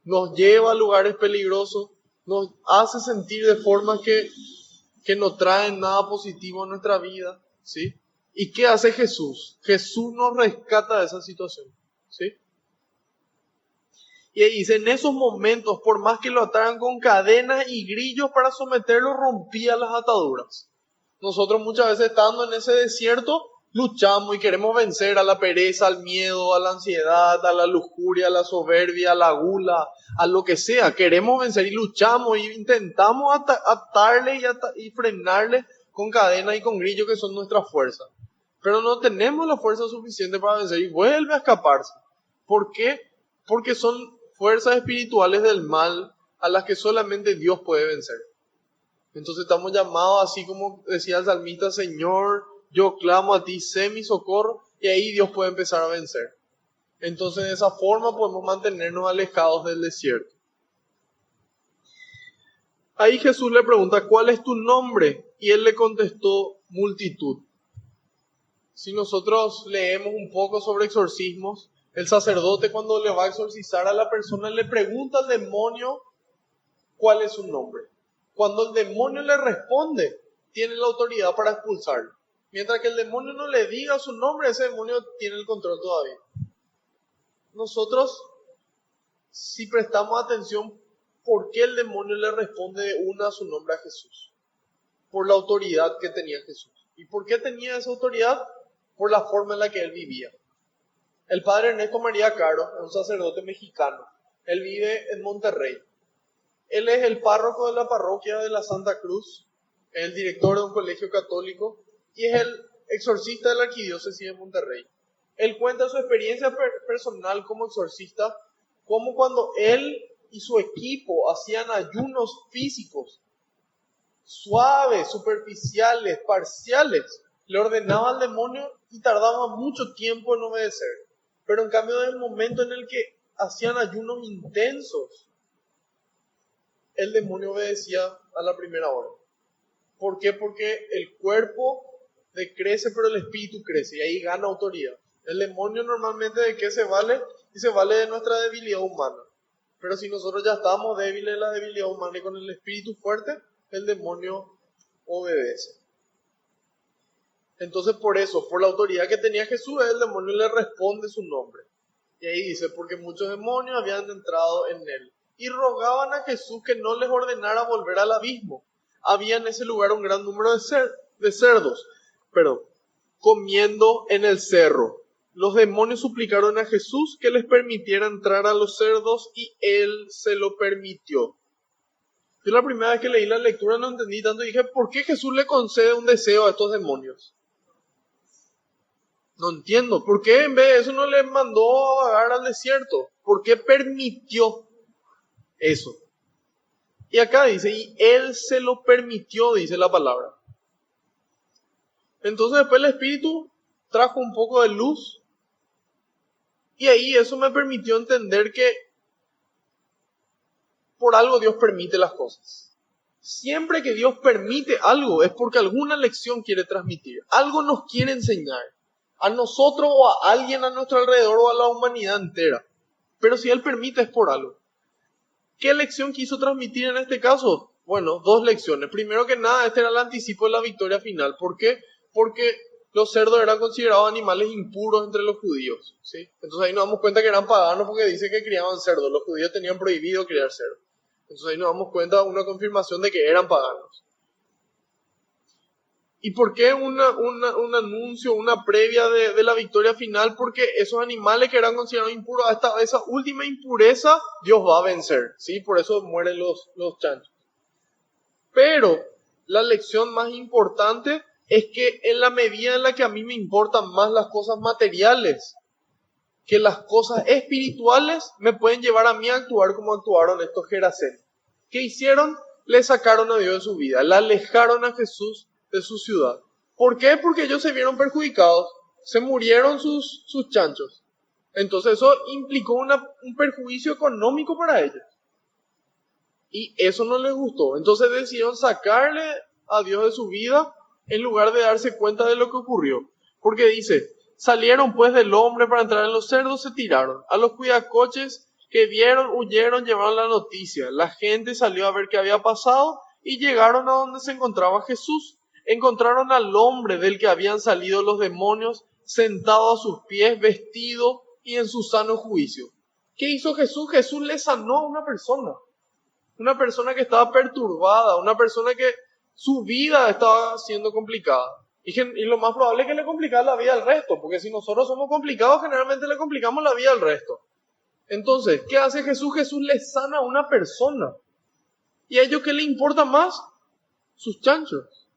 nos lleva a lugares peligrosos, nos hace sentir de formas que no traen nada positivo a nuestra vida, ¿sí? ¿Y qué hace Jesús? Jesús nos rescata de esa situación, ¿sí? Y ahí dice, en esos momentos, por más que lo ataran con cadenas y grillos para someterlo, rompía las ataduras. Nosotros muchas veces estando en ese desierto, luchamos y queremos vencer a la pereza, al miedo, a la ansiedad, a la lujuria, a la soberbia, a la gula, a lo que sea. Queremos vencer y luchamos y intentamos atarle y frenarle con cadena y con grillo que son nuestras fuerzas. Pero no tenemos la fuerza suficiente para vencer y vuelve a escaparse. ¿Por qué? Porque son fuerzas espirituales del mal a las que solamente Dios puede vencer. Entonces estamos llamados, así como decía el salmista, Señor, yo clamo a ti, sé mi socorro, y ahí Dios puede empezar a vencer. Entonces de esa forma podemos mantenernos alejados del desierto. Ahí Jesús le pregunta, ¿cuál es tu nombre? Y él le contestó, multitud. Si nosotros leemos un poco sobre exorcismos, el sacerdote cuando le va a exorcizar a la persona le pregunta al demonio cuál es su nombre. Cuando el demonio le responde, tiene la autoridad para expulsarlo. Mientras que el demonio no le diga su nombre, ese demonio tiene el control todavía. Nosotros, si prestamos atención, ¿por qué el demonio le responde de una a su nombre a Jesús? Por la autoridad que tenía Jesús. ¿Y por qué tenía esa autoridad? Por la forma en la que él vivía. El padre Ernesto María Caro, un sacerdote mexicano, él vive en Monterrey. Él es el párroco de la parroquia de la Santa Cruz, el director de un colegio católico y es el exorcista de la arquidiócesis de Monterrey. Él cuenta su experiencia personal como exorcista, como cuando él y su equipo hacían ayunos físicos, suaves, superficiales, parciales. Le ordenaba al demonio y tardaba mucho tiempo en obedecer. Pero en cambio, en el momento en el que hacían ayunos intensos, el demonio obedecía a la primera hora. ¿Por qué? Porque el cuerpo decrece, pero el espíritu crece y ahí gana autoridad. El demonio normalmente ¿de qué se vale? Y se vale de nuestra debilidad humana. Pero si nosotros ya estamos débiles de la debilidad humana y con el espíritu fuerte, el demonio obedece. Entonces por eso, por la autoridad que tenía Jesús, el demonio le responde su nombre. Y ahí dice, porque muchos demonios habían entrado en él. Y rogaban a Jesús que no les ordenara volver al abismo. Había en ese lugar un gran número de cerdos, pero comiendo en el cerro. Los demonios suplicaron a Jesús que les permitiera entrar a los cerdos y él se lo permitió. Yo la primera vez que leí la lectura no entendí tanto y dije, ¿por qué Jesús le concede un deseo a estos demonios? No entiendo. ¿Por qué en vez de eso no le mandó a vagar al desierto? ¿Por qué permitió eso? Y acá dice, y él se lo permitió, dice la palabra. Entonces después el Espíritu trajo un poco de luz y ahí eso me permitió entender que por algo Dios permite las cosas. Siempre que Dios permite algo es porque alguna lección quiere transmitir, algo nos quiere enseñar, a nosotros o a alguien a nuestro alrededor o a la humanidad entera. Pero si Él permite es por algo. ¿Qué lección quiso transmitir en este caso? Bueno, dos lecciones. Primero que nada, este era el anticipo de la victoria final. ¿Por qué? Porque los cerdos eran considerados animales impuros entre los judíos, ¿sí? Entonces ahí nos damos cuenta que eran paganos porque dice que criaban cerdos. Los judíos tenían prohibido criar cerdos. Entonces ahí nos damos cuenta, una confirmación de que eran paganos. ¿Y por qué un anuncio, una previa de la victoria final? Porque esos animales que eran considerados impuros, hasta esa última impureza, Dios va a vencer, ¿sí? Por eso mueren los chanchos. Pero la lección más importante es que en la medida en la que a mí me importan más las cosas materiales, que las cosas espirituales me pueden llevar a mí a actuar como actuaron estos Gerasenos. ¿Qué hicieron? Le sacaron a Dios de su vida, le alejaron a Jesús de su ciudad. ¿Por qué? Porque ellos se vieron perjudicados, se murieron sus chanchos. Entonces eso implicó un perjuicio económico para ellos. Y eso no les gustó. Entonces decidieron sacarle a Dios de su vida en lugar de darse cuenta de lo que ocurrió. Porque dice, salieron pues del hombre para entrar en los cerdos, se tiraron. A los cuidacoches que vieron, huyeron, llevaron la noticia. La gente salió a ver qué había pasado y llegaron a donde se encontraba Jesús. Encontraron al hombre del que habían salido los demonios, sentado a sus pies, vestido y en su sano juicio. ¿Qué hizo Jesús? Jesús le sanó a una persona que estaba perturbada, una persona que su vida estaba siendo complicada. Y lo más probable es que le complicara la vida al resto, porque si nosotros somos complicados, generalmente le complicamos la vida al resto. Entonces, ¿qué hace Jesús? Jesús le sana a una persona. ¿Y a ellos qué le importa más? Sus chanchos.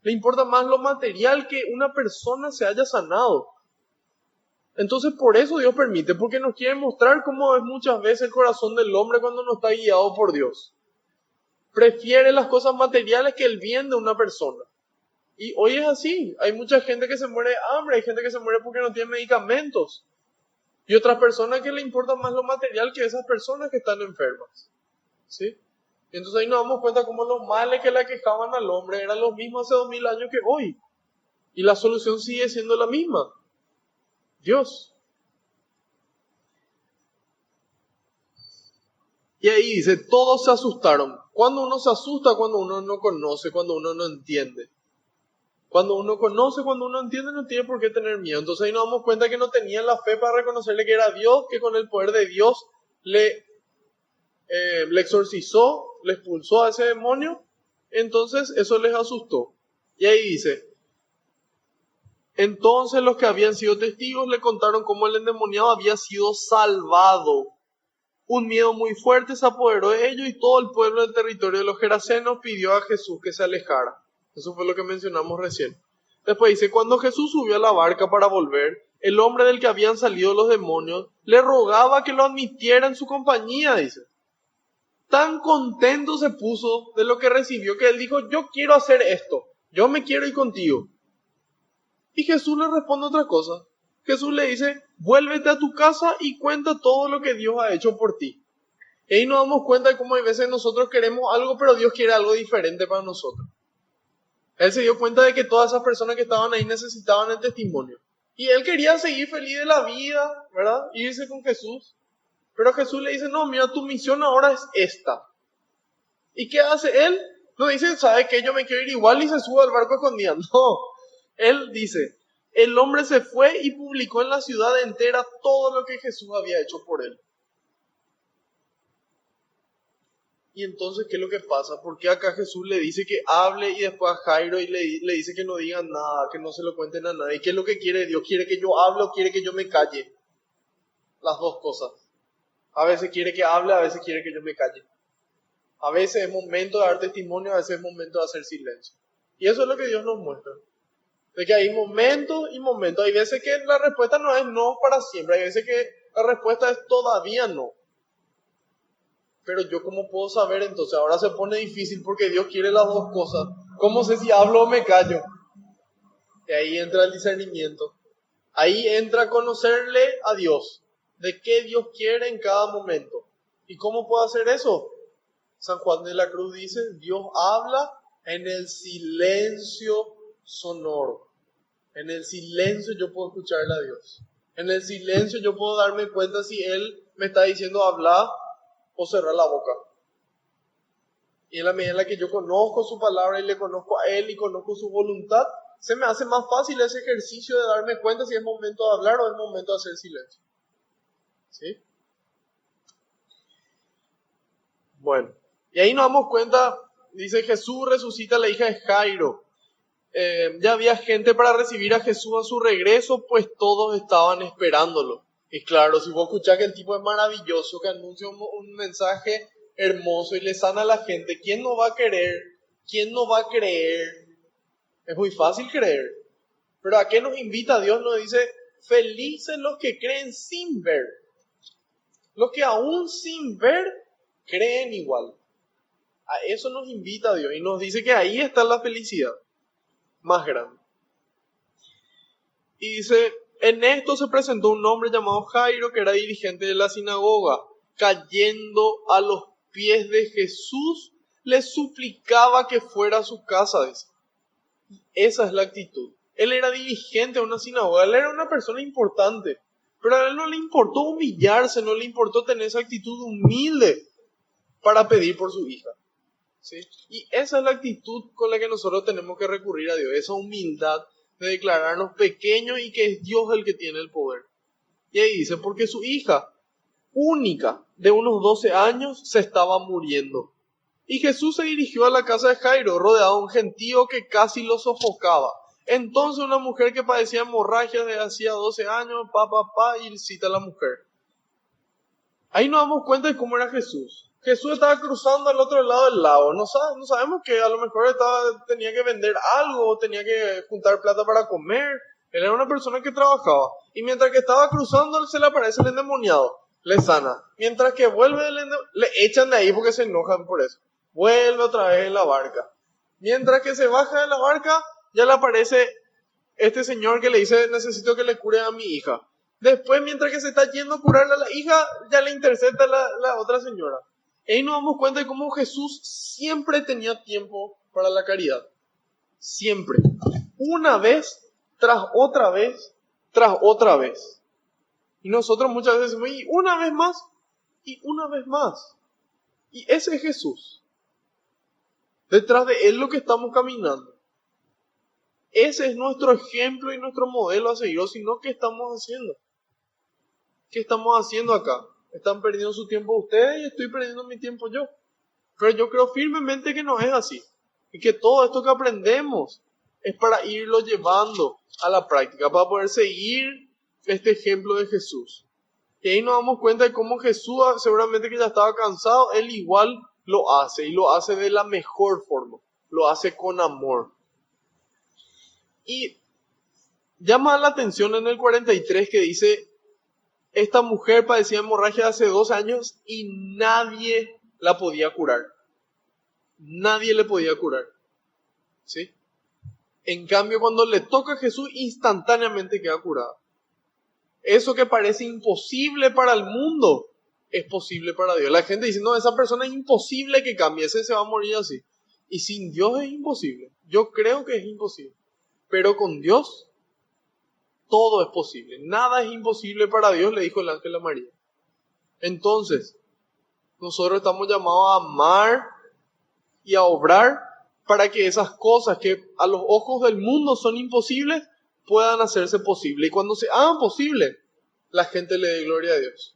Le importa más lo material, que una persona se haya sanado. Entonces por eso Dios permite, porque nos quiere mostrar cómo es muchas veces el corazón del hombre cuando no está guiado por Dios. Prefiere las cosas materiales que el bien de una persona. Y hoy es así. Hay mucha gente que se muere de hambre, hay gente que se muere porque no tiene medicamentos. Y otras personas que le importa más lo material que esas personas que están enfermas. ¿Sí? Y entonces ahí nos damos cuenta cómo los males que le aquejaban al hombre eran los mismos hace 2000 años que hoy. Y la solución sigue siendo la misma. Dios. Y ahí dice, todos se asustaron. Cuando uno se asusta, cuando uno no conoce, cuando uno no entiende. Cuando uno conoce, cuando uno entiende, no tiene por qué tener miedo. Entonces ahí nos damos cuenta que no tenían la fe para reconocerle que era Dios, que con el poder de Dios le exorcizó, le expulsó a ese demonio. Entonces eso les asustó. Y ahí dice, entonces los que habían sido testigos le contaron cómo el endemoniado había sido salvado. Un miedo muy fuerte se apoderó de ellos y todo el pueblo del territorio de los Gerasenos pidió a Jesús que se alejara. Eso fue lo que mencionamos recién. Después dice, cuando Jesús subió a la barca para volver, el hombre del que habían salido los demonios le rogaba que lo admitiera en su compañía, dice. Tan contento se puso de lo que recibió que él dijo, yo quiero hacer esto, yo me quiero ir contigo. Y Jesús le responde otra cosa. Jesús le dice, vuélvete a tu casa y cuenta todo lo que Dios ha hecho por ti. Y ahí nos damos cuenta de cómo hay veces nosotros queremos algo, pero Dios quiere algo diferente para nosotros. Él se dio cuenta de que todas esas personas que estaban ahí necesitaban el testimonio. Y él quería seguir feliz de la vida, ¿verdad? Irse con Jesús. Pero Jesús le dice, no, mira, tu misión ahora es esta. ¿Y qué hace él? No dice, ¿sabe qué? Yo me quiero ir igual y se sube al barco escondido. No, él dice, el hombre se fue y publicó en la ciudad entera todo lo que Jesús había hecho por él. Y entonces, ¿qué es lo que pasa? ¿Por qué acá Jesús le dice que hable y después a Jairo y le dice que no digan nada, que no se lo cuenten a nadie? ¿Qué es lo que quiere Dios? ¿Quiere que yo hable o quiere que yo me calle? Las dos cosas. A veces quiere que hable, a veces quiere que yo me calle. A veces es momento de dar testimonio, a veces es momento de hacer silencio. Y eso es lo que Dios nos muestra. De que hay momentos y momentos. Hay veces que la respuesta no es no para siempre. Hay veces que la respuesta es todavía no. Pero yo ¿cómo puedo saber entonces? Ahora se pone difícil porque Dios quiere las dos cosas. ¿Cómo sé si hablo o me callo? Y ahí entra el discernimiento. Ahí entra conocerle a Dios. De qué Dios quiere en cada momento. ¿Y cómo puedo hacer eso? San Juan de la Cruz dice, Dios habla en el silencio sonoro. En el silencio yo puedo escucharle a Dios. En el silencio yo puedo darme cuenta si Él me está diciendo hablar o cerrar la boca. Y en la medida en la que yo conozco su palabra y le conozco a Él y conozco su voluntad, se me hace más fácil ese ejercicio de darme cuenta si es momento de hablar o es momento de hacer silencio. ¿Sí? Bueno, y ahí nos damos cuenta, dice Jesús resucita a la hija de Jairo. Ya había gente para recibir a Jesús a su regreso, pues todos estaban esperándolo. Y claro, si vos escuchás que el tipo es maravilloso, que anuncia un mensaje hermoso y le sana a la gente, ¿quién no va a querer? ¿Quién no va a creer? Es muy fácil creer. Pero ¿a qué nos invita Dios? Nos dice, felices los que creen sin ver. Los que aún sin ver, creen igual. A eso nos invita Dios y nos dice que ahí está la felicidad más grande. Y dice, en esto se presentó un hombre llamado Jairo, que era dirigente de la sinagoga. Cayendo a los pies de Jesús, le suplicaba que fuera a su casa, dice. Esa es la actitud. Él era dirigente de una sinagoga, él era una persona importante, pero a él no le importó humillarse, no le importó tener esa actitud humilde para pedir por su hija. ¿Sí? Y esa es la actitud con la que nosotros tenemos que recurrir a Dios, esa humildad de declararnos pequeños y que es Dios el que tiene el poder. Y ahí dice, porque su hija única de unos 12 años se estaba muriendo. Y Jesús se dirigió a la casa de Jairo, rodeado de un gentío que casi lo sofocaba. Entonces una mujer que padecía hemorragias desde hacía 12 años, y cita a la mujer. Ahí nos damos cuenta de cómo era Jesús. Jesús estaba cruzando al otro lado del lago. No sabemos que a lo mejor tenía que vender algo, tenía que juntar plata para comer. Él era una persona que trabajaba. Y mientras que estaba cruzando, se le aparece el endemoniado. Le sana. Mientras que vuelve, le echan de ahí porque se enojan por eso. Vuelve otra vez en la barca. Mientras que se baja de la barca, ya le aparece este señor que le dice, necesito que le cure a mi hija. Después, mientras que se está yendo a curarle a la hija, ya le intercepta la otra señora. Y ahí nos damos cuenta de cómo Jesús siempre tenía tiempo para la caridad. Siempre. Una vez, tras otra vez, tras otra vez. Y nosotros muchas veces decimos, y una vez más, y una vez más. Y ese es Jesús. Detrás de Él lo que estamos caminando. Ese es nuestro ejemplo y nuestro modelo a seguir. O si no, ¿qué estamos haciendo? ¿Qué estamos haciendo acá? Están perdiendo su tiempo ustedes y estoy perdiendo mi tiempo yo. Pero yo creo firmemente que no es así. Y que todo esto que aprendemos es para irlo llevando a la práctica, para poder seguir este ejemplo de Jesús. Y ahí nos damos cuenta de cómo Jesús, seguramente que ya estaba cansado, Él igual lo hace. Y lo hace de la mejor forma. Lo hace con amor. Y llama la atención en el 43 que dice, esta mujer padecía hemorragia hace 2 años y nadie la podía curar. Nadie le podía curar. ¿Sí? En cambio, cuando le toca a Jesús, instantáneamente queda curada. Eso que parece imposible para el mundo, es posible para Dios. La gente dice, no, esa persona es imposible que cambie, ese se va a morir así. Y sin Dios es imposible. Yo creo que es imposible. Pero con Dios, todo es posible. Nada es imposible para Dios, le dijo el ángel a María. Entonces, nosotros estamos llamados a amar y a obrar para que esas cosas que a los ojos del mundo son imposibles, puedan hacerse posibles. Y cuando se hagan posibles, la gente le dé gloria a Dios.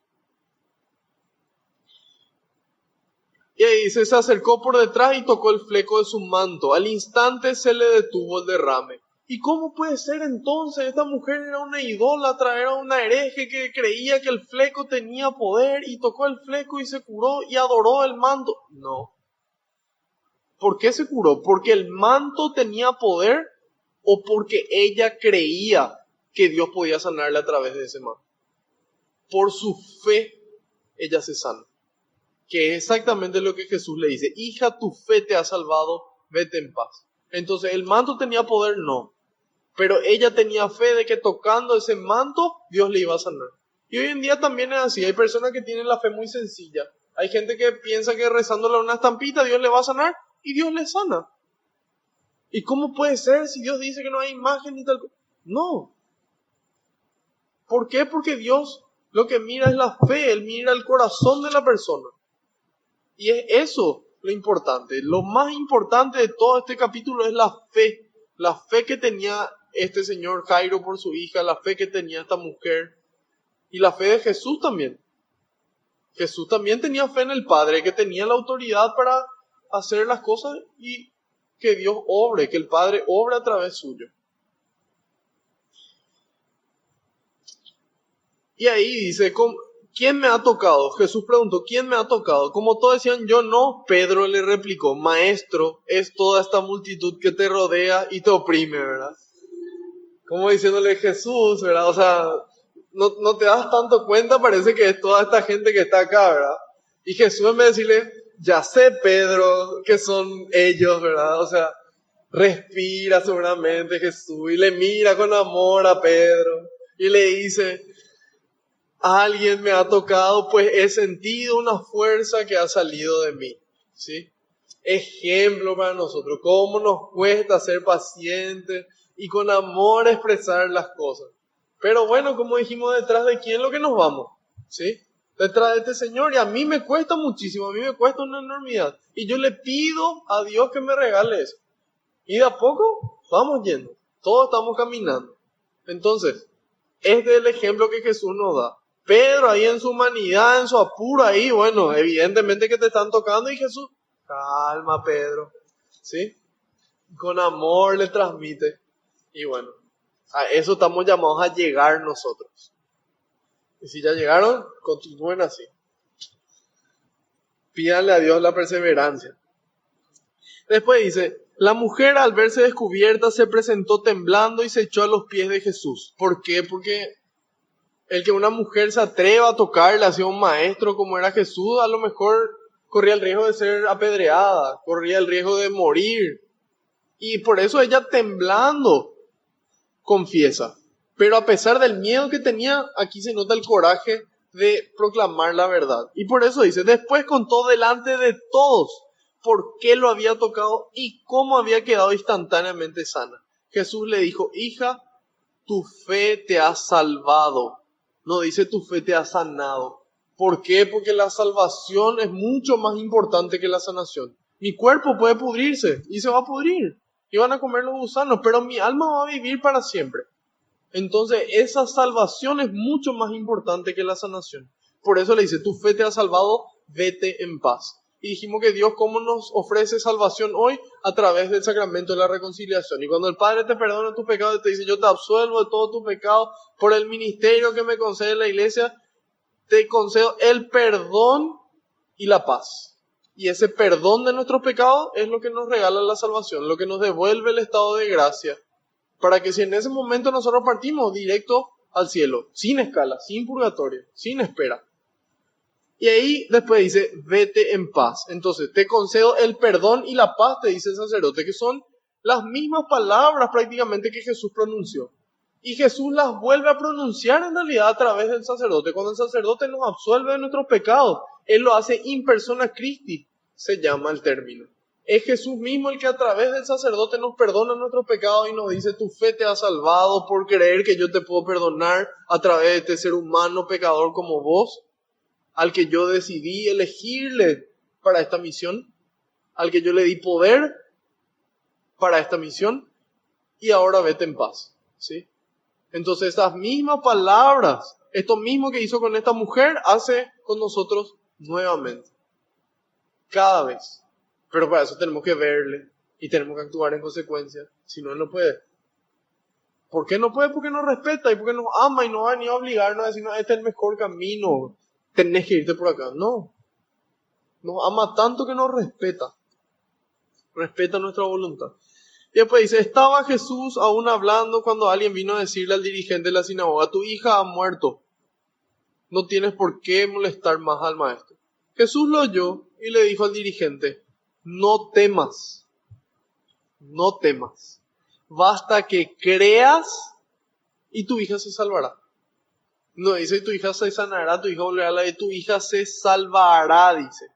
Y ahí dice, se acercó por detrás y tocó el fleco de su manto. Al instante se le detuvo el derrame. ¿Y cómo puede ser entonces? Esta mujer era una idólatra, era una hereje que creía que el fleco tenía poder y tocó el fleco y se curó y adoró el manto. No. ¿Por qué se curó? ¿Porque el manto tenía poder o porque ella creía que Dios podía sanarle a través de ese manto? Por su fe, ella se sana. Que es exactamente lo que Jesús le dice. Hija, tu fe te ha salvado, vete en paz. Entonces, ¿el manto tenía poder? No. Pero ella tenía fe de que tocando ese manto, Dios le iba a sanar. Y hoy en día también es así. Hay personas que tienen la fe muy sencilla. Hay gente que piensa que rezándole una estampita, Dios le va a sanar y Dios le sana. ¿Y cómo puede ser si Dios dice que no hay imagen ni tal cosa? No. ¿Por qué? Porque Dios lo que mira es la fe. Él mira el corazón de la persona. Y es eso lo importante. Lo más importante de todo este capítulo es la fe. La fe que tenía este señor Jairo por su hija, la fe que tenía esta mujer y la fe de Jesús también. Jesús también tenía fe en el Padre, que tenía la autoridad para hacer las cosas y que Dios obre, que el Padre obre a través suyo. Y ahí dice, ¿quién me ha tocado? Jesús preguntó, ¿quién me ha tocado? Como todos decían, yo no, Pedro le replicó, Maestro, es toda esta multitud que te rodea y te oprime, ¿verdad? Como diciéndole, Jesús, ¿verdad? O sea, no te das tanto cuenta, parece que es toda esta gente que está acá, ¿verdad? Y Jesús en vez de decirle, ya sé, Pedro, que son ellos, ¿verdad? O sea, respira seguramente Jesús y le mira con amor a Pedro y le dice, alguien me ha tocado, pues he sentido una fuerza que ha salido de mí, ¿sí? Ejemplo para nosotros, cómo nos cuesta ser pacientes y con amor expresar las cosas. Pero bueno, como dijimos, detrás de quién es lo que nos vamos, ¿sí? Detrás de este Señor, y a mí me cuesta muchísimo, a mí me cuesta una enormidad. Y yo le pido a Dios que me regale eso. Y de a poco vamos yendo, todos estamos caminando. Entonces, este es el ejemplo que Jesús nos da. Pedro ahí en su humanidad, en su apuro ahí, bueno, evidentemente que te están tocando y Jesús, calma Pedro, ¿sí? Con amor le transmite. Y bueno, a eso estamos llamados a llegar nosotros. Y si ya llegaron, continúen así. Pídanle a Dios la perseverancia. Después dice, la mujer al verse descubierta se presentó temblando y se echó a los pies de Jesús. ¿Por qué? Porque el que una mujer se atreva a tocarle hacia un maestro como era Jesús, a lo mejor corría el riesgo de ser apedreada, corría el riesgo de morir. Y por eso ella temblando confiesa. Pero a pesar del miedo que tenía, aquí se nota el coraje de proclamar la verdad. Y por eso dice, después contó delante de todos por qué lo había tocado y cómo había quedado instantáneamente sana. Jesús le dijo, hija, tu fe te ha salvado. No dice tu fe te ha sanado. ¿Por qué? Porque la salvación es mucho más importante que la sanación. Mi cuerpo puede pudrirse y se va a pudrir. Y van a comer los gusanos, pero mi alma va a vivir para siempre. Entonces esa salvación es mucho más importante que la sanación. Por eso le dice, tu fe te ha salvado, vete en paz. Y dijimos que Dios, ¿cómo nos ofrece salvación hoy? A través del sacramento de la reconciliación. Y cuando el Padre te perdona tus pecados, te dice, yo te absuelvo de todo tu pecado por el ministerio que me concede la iglesia, te concedo el perdón y la paz. Y ese perdón de nuestros pecados es lo que nos regala la salvación, lo que nos devuelve el estado de gracia. Para que si en ese momento nosotros partimos directo al cielo, sin escala, sin purgatorio, sin espera. Y ahí después dice, vete en paz. Entonces, te concedo el perdón y la paz, te dice el sacerdote, que son las mismas palabras prácticamente que Jesús pronunció. Y Jesús las vuelve a pronunciar en realidad a través del sacerdote. Cuando el sacerdote nos absuelve de nuestros pecados, Él lo hace in persona Christi, se llama el término. Es Jesús mismo el que a través del sacerdote nos perdona nuestros pecados y nos dice, tu fe te ha salvado por creer que yo te puedo perdonar a través de este ser humano pecador como vos, al que yo decidí elegirle para esta misión, al que yo le di poder para esta misión, y ahora vete en paz, ¿sí? Entonces estas mismas palabras, esto mismo que hizo con esta mujer, hace con nosotros nuevamente, cada vez. Pero para eso tenemos que verle y tenemos que actuar en consecuencia, si no, no puede. ¿Por qué no puede? Porque nos respeta y porque nos ama y no va a venir a obligarnos a decirnos, este es el mejor camino, tenés que irte por acá. No, nos ama tanto que nos respeta nuestra voluntad. Y después dice, estaba Jesús aún hablando cuando alguien vino a decirle al dirigente de la sinagoga, tu hija ha muerto, no tienes por qué molestar más al maestro. Jesús lo oyó y le dijo al dirigente, no temas, no temas, basta que creas y tu hija se salvará. No dice tu hija se sanará, tu hija volverá a la de tu hija se salvará, dice.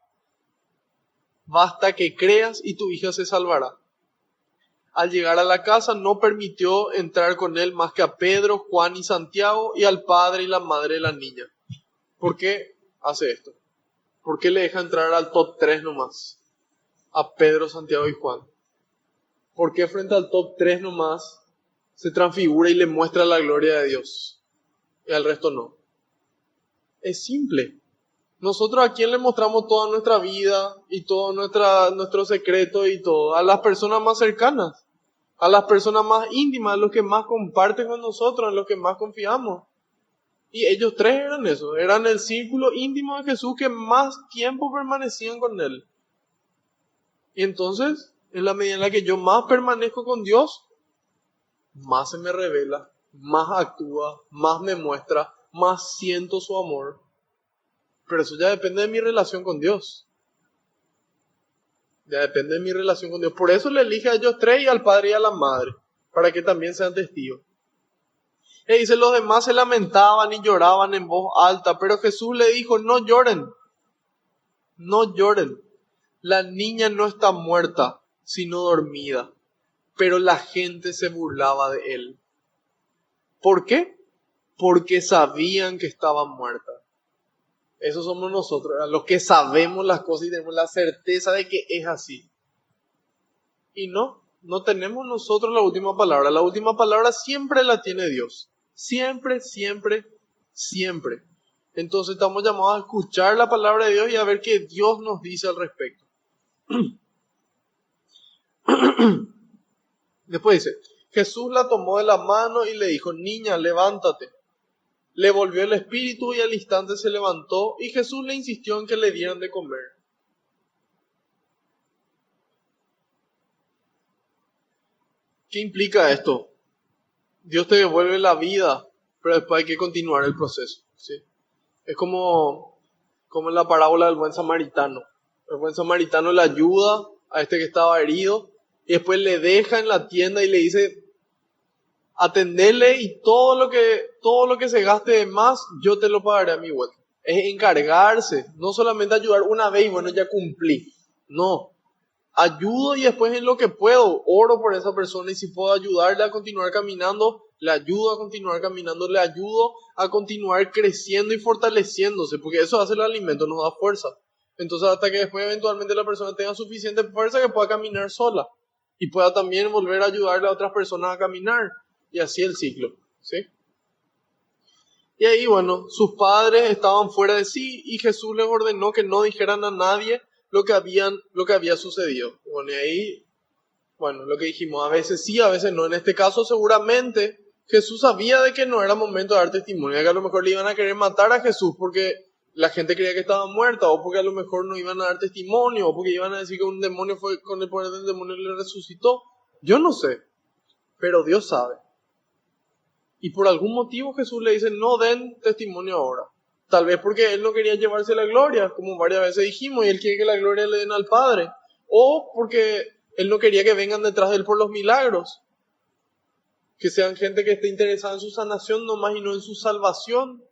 Basta que creas y tu hija se salvará. Al llegar a la casa no permitió entrar con él más que a Pedro, Juan y Santiago y al padre y la madre de la niña. ¿Por qué hace esto? ¿Por qué le deja entrar al top 3 nomás? A Pedro, Santiago y Juan. ¿Por qué frente al top 3 nomás se transfigura y le muestra la gloria de Dios? Y al resto no. Es simple. Nosotros a quién le mostramos toda nuestra vida y todo nuestro secreto y todo, a las personas más cercanas, a las personas más íntimas, a los que más comparten con nosotros, a los que más confiamos. Y ellos tres eran eso, eran el círculo íntimo de Jesús que más tiempo permanecían con él. Y entonces, en la medida en la que yo más permanezco con Dios, más se me revela, más actúa, más me muestra, más siento su amor. Pero eso ya depende de mi relación con Dios. Ya depende de mi relación con Dios. Por eso le elige a ellos tres y al padre y a la madre, para que también sean testigos. Y dice, los demás se lamentaban y lloraban en voz alta, pero Jesús le dijo, no lloren, no lloren. La niña no está muerta, sino dormida. Pero la gente se burlaba de él. ¿Por qué? Porque sabían que estaba muerta. Esos somos nosotros, los que sabemos las cosas y tenemos la certeza de que es así. Y no tenemos nosotros la última palabra. La última palabra siempre la tiene Dios. Siempre, siempre, siempre. Entonces estamos llamados a escuchar la palabra de Dios y a ver qué Dios nos dice al respecto. Después dice, Jesús la tomó de la mano y le dijo: niña, levántate. Le volvió el espíritu y al instante se levantó, y Jesús le insistió en que le dieran de comer. ¿Qué implica esto? Dios te devuelve la vida, pero después hay que continuar el proceso, ¿sí? Es como en la parábola del buen samaritano. El buen samaritano le ayuda a este que estaba herido y después le deja en la tienda y le dice: atendele y todo lo que se gaste de más, yo te lo pagaré a mi vuelta. Es encargarse, no solamente ayudar una vez y bueno, ya cumplí. No, ayudo y después en lo que puedo, oro por esa persona y si puedo ayudarle a continuar caminando, le ayudo a continuar caminando, le ayudo a continuar creciendo y fortaleciéndose, porque eso hace el alimento, nos da fuerza. Entonces hasta que después eventualmente la persona tenga suficiente fuerza que pueda caminar sola y pueda también volver a ayudarle a otras personas a caminar y así el ciclo, ¿sí? Y ahí, bueno, sus padres estaban fuera de sí y Jesús les ordenó que no dijeran a nadie lo que había sucedido. Bueno, y ahí, bueno, lo que dijimos, a veces sí, a veces no. En este caso, seguramente, Jesús sabía de que no era momento de dar testimonio, de que a lo mejor le iban a querer matar a Jesús porque la gente creía que estaba muerta, o porque a lo mejor no iban a dar testimonio, o porque iban a decir que un demonio fue, con el poder del demonio le resucitó. Yo no sé, pero Dios sabe. Y por algún motivo Jesús le dice: no den testimonio ahora. Tal vez porque Él no quería llevarse la gloria, como varias veces dijimos, y Él quiere que la gloria le den al Padre. O porque Él no quería que vengan detrás de Él por los milagros. Que sean gente que esté interesada en su sanación nomás y no en su salvación.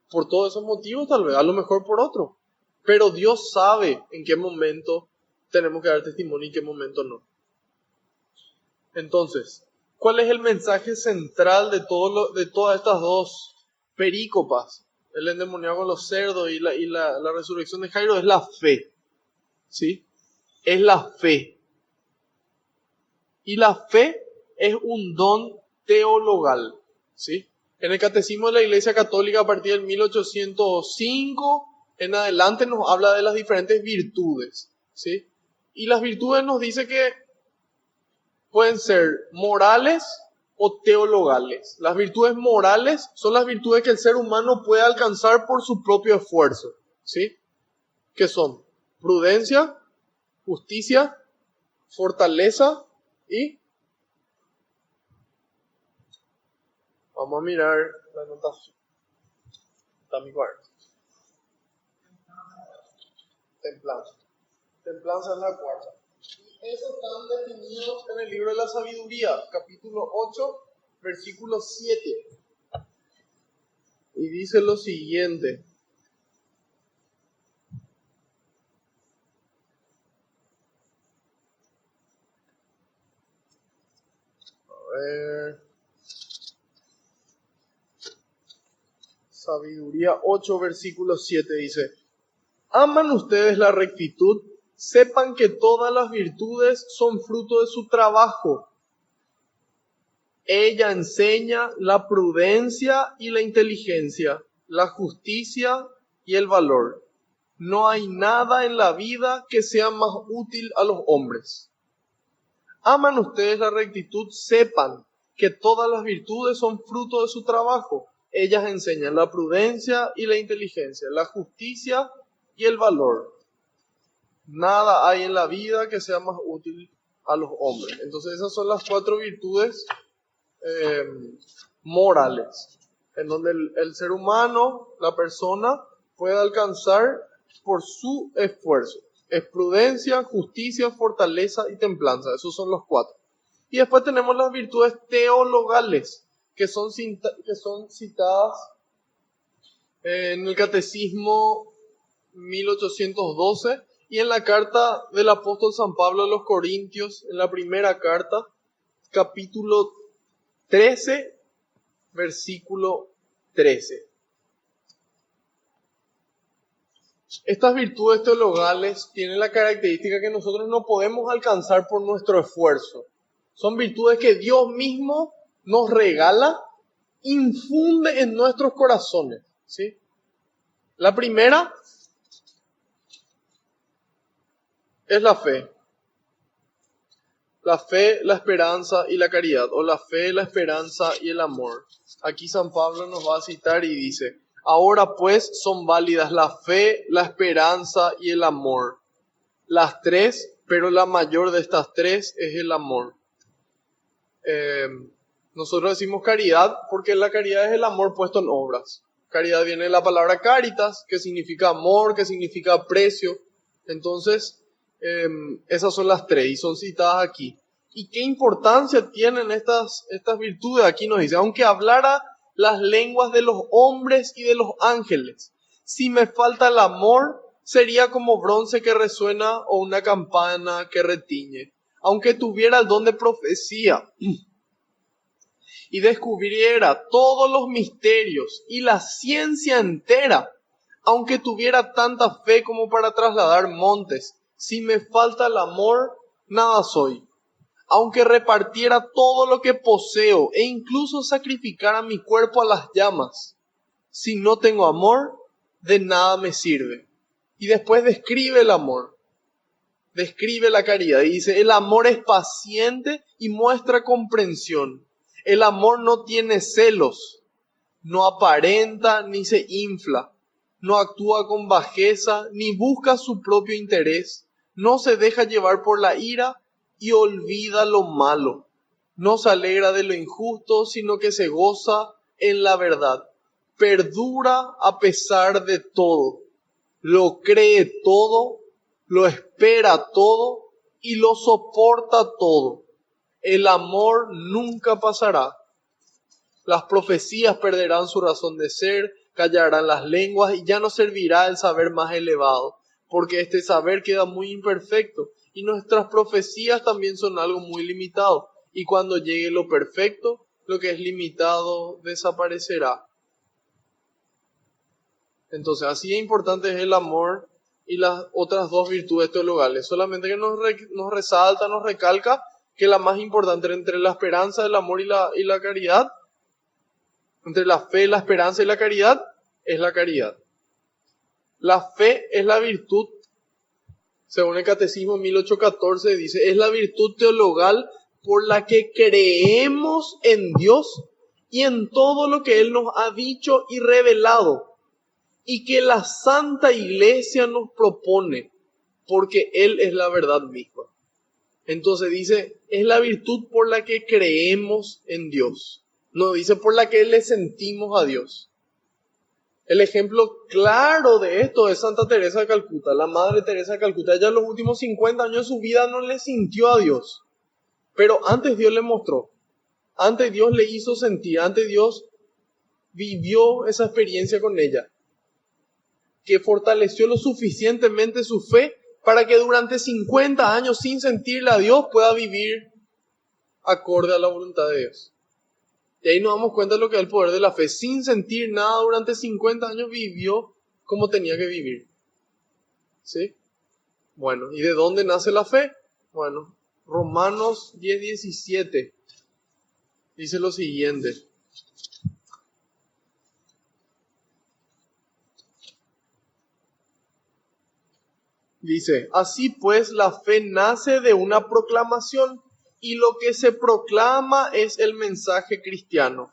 Por todos esos motivos tal vez, a lo mejor por otro. Pero Dios sabe en qué momento tenemos que dar testimonio y en qué momento no. Entonces, ¿cuál es el mensaje central de todas estas dos perícopas? El endemoniado con los cerdos y la resurrección de Jairo es la fe, ¿sí? Es la fe. Y la fe es un don teologal, ¿sí? En el Catecismo de la Iglesia Católica, a partir del 1805 en adelante, nos habla de las diferentes virtudes, ¿sí? Y las virtudes nos dice que pueden ser morales o teologales. Las virtudes morales son las virtudes que el ser humano puede alcanzar por su propio esfuerzo, ¿sí? Que son prudencia, justicia, fortaleza y... Vamos a mirar la anotación. Está mi cuaderno. Templanza. Templanza es la cuarta. Y eso están definidos en el libro de la sabiduría, capítulo 8, versículo 7. Y dice lo siguiente. A ver. Sabiduría 8, versículo 7 dice: ¿aman ustedes la rectitud? Sepan que todas las virtudes son fruto de su trabajo. Ella enseña la prudencia y la inteligencia, la justicia y el valor. No hay nada en la vida que sea más útil a los hombres. ¿Aman ustedes la rectitud? Sepan que todas las virtudes son fruto de su trabajo. Ellas enseñan la prudencia y la inteligencia, la justicia y el valor. Nada hay en la vida que sea más útil a los hombres. Entonces esas son las 4 virtudes morales, en donde el ser humano, la persona, puede alcanzar por su esfuerzo. Es prudencia, justicia, fortaleza y templanza. Esos son los 4. Y después tenemos las virtudes teologales, que son citadas en el Catecismo 1812 y en la carta del apóstol San Pablo a los Corintios, en la primera carta, capítulo 13, versículo 13. Estas virtudes teologales tienen la característica que nosotros no podemos alcanzar por nuestro esfuerzo. Son virtudes que Dios mismo nos regala, infunde en nuestros corazones, ¿sí? La primera es la fe. La fe, la esperanza y la caridad, o la fe, la esperanza y el amor. Aquí San Pablo nos va a citar y dice, ahora pues son válidas la fe, la esperanza y el amor. Las tres, pero la mayor de estas tres es el amor. Nosotros decimos caridad porque la caridad es el amor puesto en obras. Caridad viene de la palabra caritas, que significa amor, que significa aprecio. Entonces, esas son las tres y son citadas aquí. ¿Y qué importancia tienen estas virtudes? Aquí nos dice, aunque hablara las lenguas de los hombres y de los ángeles, si me falta el amor, sería como bronce que resuena o una campana que retiñe. Aunque tuviera el don de profecía y descubriera todos los misterios y la ciencia entera, aunque tuviera tanta fe como para trasladar montes, si me falta el amor, nada soy. Aunque repartiera todo lo que poseo e incluso sacrificara mi cuerpo a las llamas, si no tengo amor, de nada me sirve. Y después describe el amor, describe la caridad y dice, el amor es paciente y muestra comprensión. El amor no tiene celos, no aparenta ni se infla, no actúa con bajeza ni busca su propio interés, no se deja llevar por la ira y olvida lo malo. No se alegra de lo injusto, sino que se goza en la verdad. Perdura a pesar de todo, lo cree todo, lo espera todo y lo soporta todo. El amor nunca pasará. Las profecías perderán su razón de ser, callarán las lenguas y ya no servirá el saber más elevado, porque este saber queda muy imperfecto y nuestras profecías también son algo muy limitado. Y cuando llegue lo perfecto, lo que es limitado desaparecerá. Entonces, así de importante es el amor y las otras dos virtudes teologales. Solamente que nos resalta, nos recalca que la más importante entre la esperanza, el amor y la caridad, entre la fe, la esperanza y la caridad, es la caridad. La fe es la virtud, según el Catecismo 1814 dice, es la virtud teologal por la que creemos en Dios y en todo lo que Él nos ha dicho y revelado, y que la Santa Iglesia nos propone, porque Él es la verdad misma. Entonces dice, es la virtud por la que creemos en Dios. No dice por la que le sentimos a Dios. El ejemplo claro de esto es Santa Teresa de Calcuta, la Madre Teresa de Calcuta. Ella en los últimos 50 años de su vida no le sintió a Dios, pero antes Dios le mostró, antes Dios le hizo sentir, antes Dios vivió esa experiencia con ella, que fortaleció lo suficientemente su fe para que durante 50 años sin sentirle a Dios pueda vivir acorde a la voluntad de Dios. Y ahí nos damos cuenta de lo que es el poder de la fe. Sin sentir nada durante 50 años vivió como tenía que vivir. ¿Sí? Bueno, ¿y de dónde nace la fe? Bueno, Romanos 10:17 dice lo siguiente. Dice, así pues la fe nace de una proclamación y lo que se proclama es el mensaje cristiano.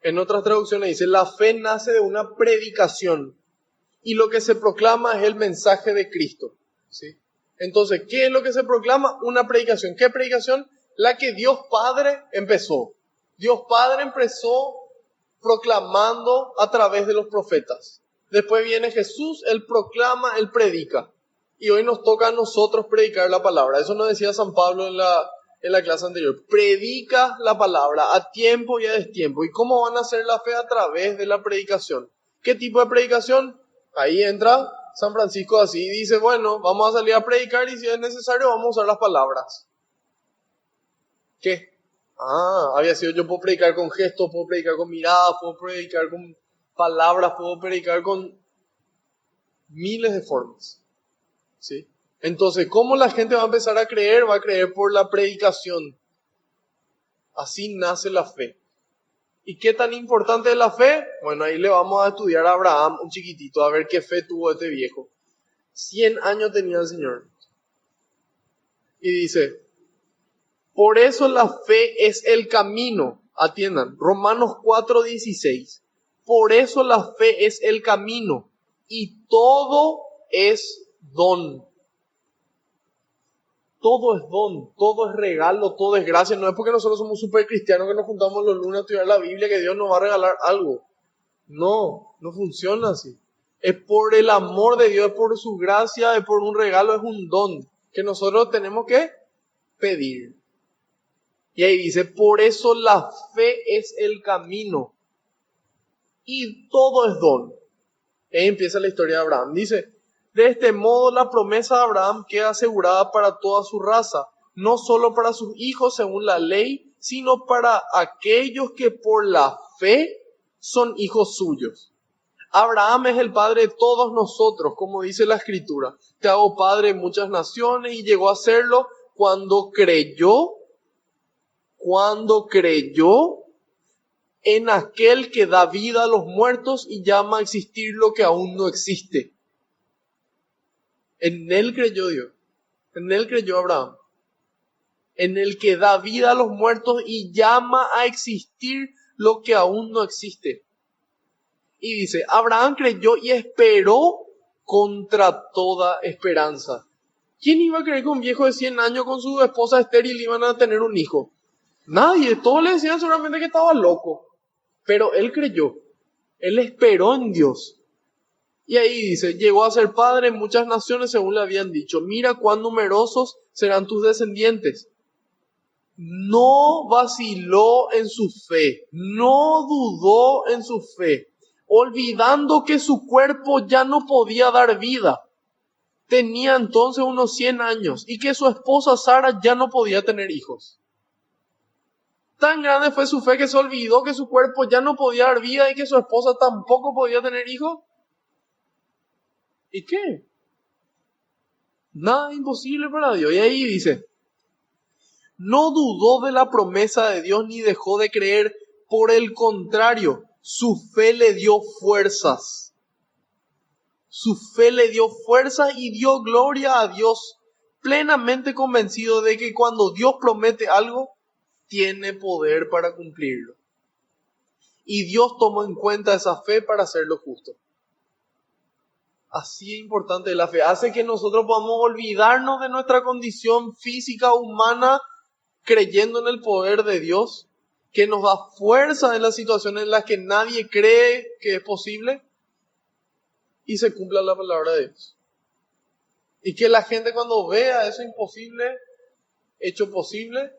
En otras traducciones dice, la fe nace de una predicación y lo que se proclama es el mensaje de Cristo. ¿Sí? Entonces, ¿qué es lo que se proclama? Una predicación. ¿Qué predicación? La que Dios Padre empezó. Dios Padre empezó proclamando a través de los profetas. Después viene Jesús, Él proclama, Él predica. Y hoy nos toca a nosotros predicar la palabra. Eso nos decía San Pablo en la clase anterior. Predica la palabra a tiempo y a destiempo. ¿Y cómo van a hacer la fe? A través de la predicación. ¿Qué tipo de predicación? Ahí entra San Francisco así y dice, bueno, vamos a salir a predicar y si es necesario vamos a usar las palabras. ¿Qué? Había sido yo puedo predicar con gestos, puedo predicar con miradas, puedo predicar con palabras, puedo predicar con miles de formas. ¿Sí? Entonces, ¿cómo la gente va a empezar a creer? Va a creer por la predicación. Así nace la fe. ¿Y qué tan importante es la fe? Bueno, ahí le vamos a estudiar a Abraham, un chiquitito, a ver qué fe tuvo este viejo. 100 años tenía el Señor. Y dice, Por eso la fe es el camino. Atiendan, Romanos 4:16. Por eso la fe es el camino y todo es don. Todo es don, todo es regalo, todo es gracia. No es porque nosotros somos súper cristianos que nos juntamos los lunes a estudiar la Biblia que Dios nos va a regalar algo. No, no funciona así. Es por el amor de Dios, es por su gracia, es por un regalo, es un don que nosotros tenemos que pedir. Y ahí dice, por eso la fe es el camino y todo es don. Ahí empieza la historia de Abraham. Dice, de este modo la promesa de Abraham queda asegurada para toda su raza, no solo para sus hijos según la ley, sino para aquellos que por la fe son hijos suyos. Abraham es el padre de todos nosotros, como dice la Escritura. Te hago padre de muchas naciones, y llegó a serlo cuando creyó en aquel que da vida a los muertos y llama a existir lo que aún no existe. En él creyó Dios, en él creyó Abraham, en el que da vida a los muertos y llama a existir lo que aún no existe. Y dice, Abraham creyó y esperó contra toda esperanza. ¿Quién iba a creer que un viejo de 100 años con su esposa estéril iban a tener un hijo? Nadie, todos le decían seguramente que estaba loco. Pero él creyó, él esperó en Dios. Y ahí dice, llegó a ser padre en muchas naciones según le habían dicho. Mira cuán numerosos serán tus descendientes. No vaciló en su fe, no dudó en su fe, olvidando que su cuerpo ya no podía dar vida. Tenía entonces unos 100 años y que su esposa Sara ya no podía tener hijos. Tan grande fue su fe que se olvidó que su cuerpo ya no podía dar vida y que su esposa tampoco podía tener hijos. ¿Y qué? Nada imposible para Dios. Y ahí dice, no dudó de la promesa de Dios ni dejó de creer. Por el contrario, su fe le dio fuerzas. Su fe le dio fuerza y dio gloria a Dios, plenamente convencido de que cuando Dios promete algo, tiene poder para cumplirlo. Y Dios tomó en cuenta esa fe para hacerlo justo. Así es importante la fe. Hace que nosotros podamos olvidarnos de nuestra condición física, humana, creyendo en el poder de Dios, que nos da fuerza en las situaciones en las que nadie cree que es posible, y se cumpla la palabra de Dios. Y que la gente cuando vea eso imposible, hecho posible,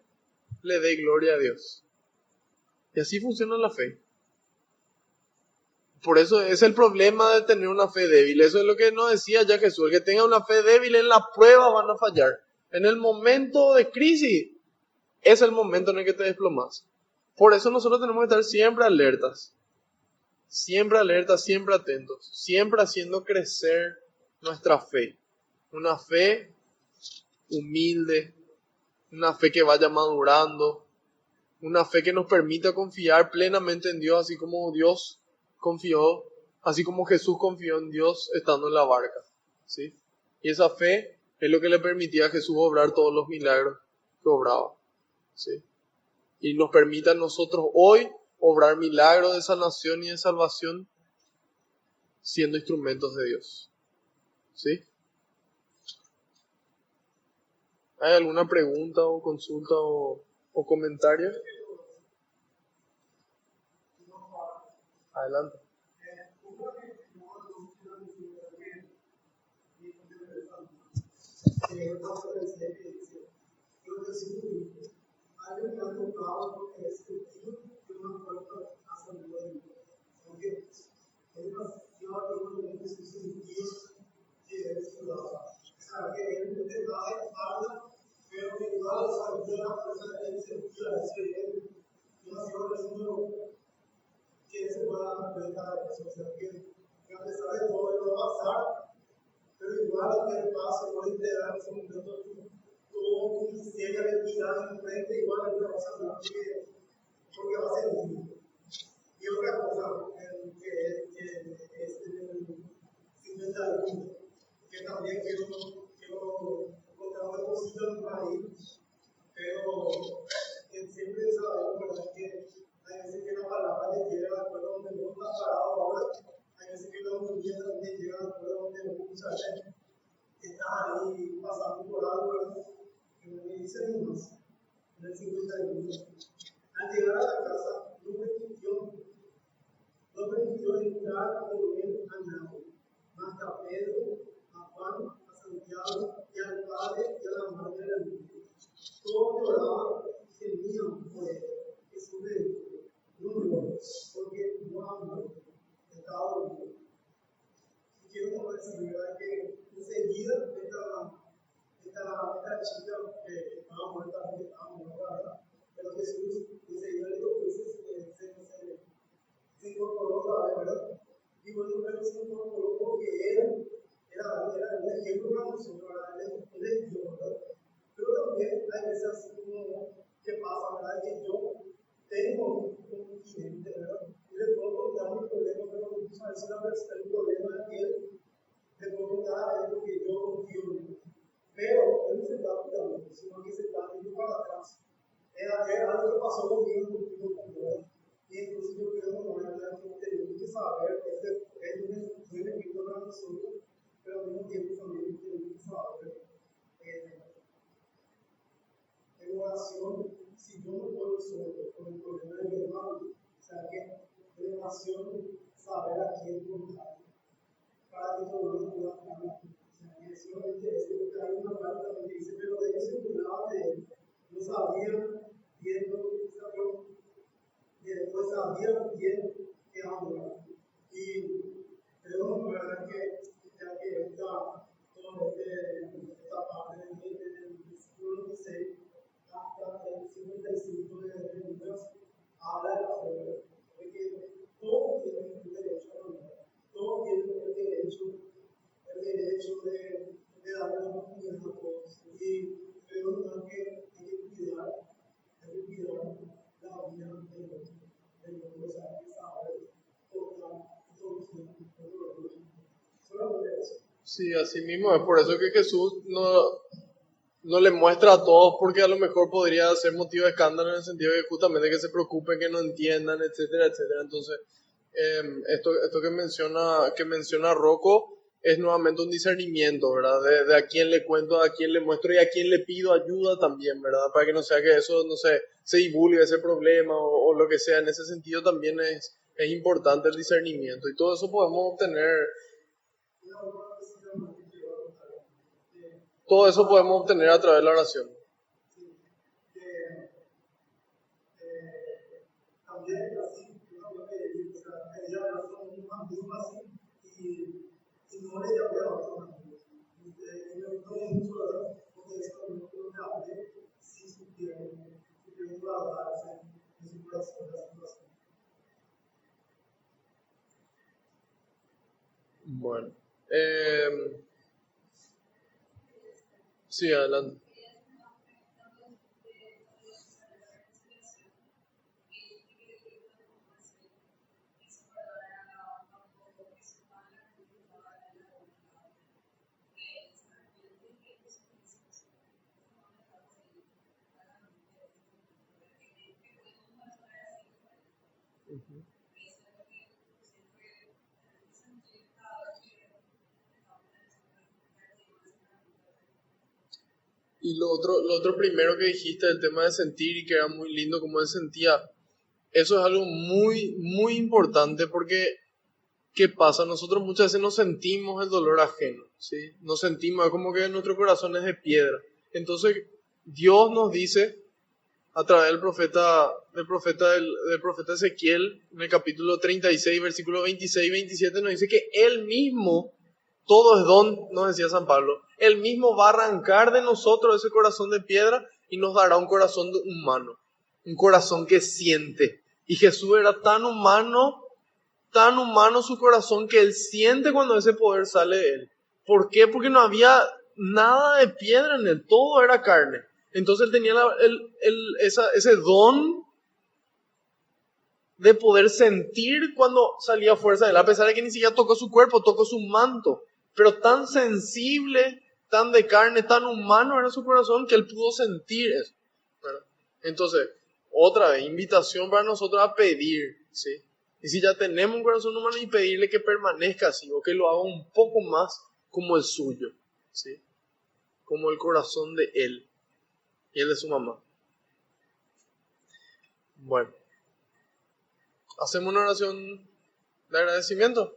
le dé gloria a Dios. Y así funciona la fe. Por eso es el problema de tener una fe débil. Eso es lo que nos decía ya Jesús. El que tenga una fe débil en la prueba van a fallar. En el momento de crisis es el momento en el que te desplomas. Por eso nosotros tenemos que estar siempre alertas, siempre atentos, siempre haciendo crecer nuestra fe. Una fe humilde, una fe que vaya madurando, una fe que nos permita confiar plenamente en Dios, así como Dios confió, así como Jesús confió en Dios estando en la barca, ¿sí? Y esa fe es lo que le permitía a Jesús obrar todos los milagros que obraba, ¿sí? Y nos permita a nosotros hoy obrar milagros de sanación y de salvación siendo instrumentos de Dios, ¿sí? ¿Hay alguna pregunta o consulta o comentario? Adelante. Pero igual que el paso, no integrar ese momento, todo un sistema de mirar en frente, igual es una cosa porque va a ser lindo. Y otra cosa que es el 51, que también quiero contar una cosita en mi país, pero pero siempre sabemos, ¿verdad? Que hay veces que la palabra te llega de acuerdo a donde vos estás parado ahora, hay veces que la humildad también llega de acuerdo a donde vos muchas veces estás ahí pasando por algo, ¿verdad? Y me dice más, en el 51. Al llegar a la casa, no permitió entrar con él a nadie, más que a Pedro, a Juan, a Santiago y al padre y a la madre del niño. Todos lloraban y gemían por él. Jesús le dijo: no llores, porque no ha muerto, estaba dormido. Y quiero decir, ¿verdad?, que enseguida esta chica que estaba muerta, ¿verdad? Pero Jesús enseguida le dijo: se incorporó otra vez, ¿verdad? Y bueno, pero se incorporó porque él era un ejemplo para nosotros, ¿verdad? Él es Dios, ¿verdad? Pero también hay veces así como que pasa, ¿verdad? Que yo tengo un cliente, ¿verdad? Y le puedo contar mi problema, pero muchas veces el problema es que él le puedo contar a él porque yo confío en él. Pero él no se está cuidando, sino que se está yendo para atrás. Es algo que pasó conmigo, ¿verdad? Y entonces yo creo que tenemos que saber que es un ejemplo para nosotros, pero al mismo tiempo también tenemos que saber en oración, si yo no puedo solo con el problema de mi hermano, o sea que en oración saber a quién contar para que todo el mundo pueda hablar. O sea que solamente es que hay una parte también que dice: pero de ellos se burlaban de él, no sabían bien lo que sabían. Y después sabían bien que hablar. Y creo que ya que esta parte del versículo 26 hasta el 55 de Lucas habla de la fe, de que todos tienen el derecho a hablar, todos tienen el derecho de darle la oportunidad a todos. Y creo que hay que cuidar la vida del otro, o sea, que sabe tocar, solamente eso. Sí, así mismo es por eso que Jesús no le muestra a todos, porque a lo mejor podría ser motivo de escándalo en el sentido de justamente que se preocupen, que no entiendan, etcétera, etcétera. Entonces, esto que menciona Rocco es nuevamente un discernimiento, ¿verdad? De a quién le cuento, a quién le muestro y a quién le pido ayuda también, ¿verdad? Para que no sea que eso, no sé, se divulgue ese problema o lo que sea. En ese sentido también es importante el discernimiento y todo eso podemos obtener. Todo eso podemos obtener a través de la oración. También así, yo quería hablar con un amigo así y no le llamé a otro amigo. Y me gustó mucho, ¿verdad? Porque eso no lo hablé si supieron guardarse en su corazón la situación. Bueno. Sí, adelante. Y lo otro primero que dijiste, el tema de sentir y que era muy lindo como él sentía, eso es algo muy, muy importante porque, ¿qué pasa? Nosotros muchas veces no sentimos el dolor ajeno, ¿sí? No sentimos, es como que nuestro corazón es de piedra. Entonces, Dios nos dice a través del profeta Ezequiel, en el capítulo 36, versículos 26 y 27, nos dice que Él mismo, todo es don, nos decía San Pablo, Él mismo va a arrancar de nosotros ese corazón de piedra y nos dará un corazón humano, un corazón que siente. Y Jesús era tan humano su corazón que Él siente cuando ese poder sale de Él. ¿Por qué? Porque no había nada de piedra en Él, todo era carne. Entonces Él tenía ese don de poder sentir cuando salía fuerza de Él, a pesar de que ni siquiera tocó su cuerpo, tocó su manto. Pero tan sensible, tan de carne, tan humano era su corazón que Él pudo sentir eso, ¿verdad? Entonces, otra vez, invitación para nosotros a pedir, ¿sí? Y si ya tenemos un corazón humano, y pedirle que permanezca así, o que lo haga un poco más como el suyo, ¿sí? Como el corazón de él y el de su mamá. Bueno, hacemos una oración de agradecimiento,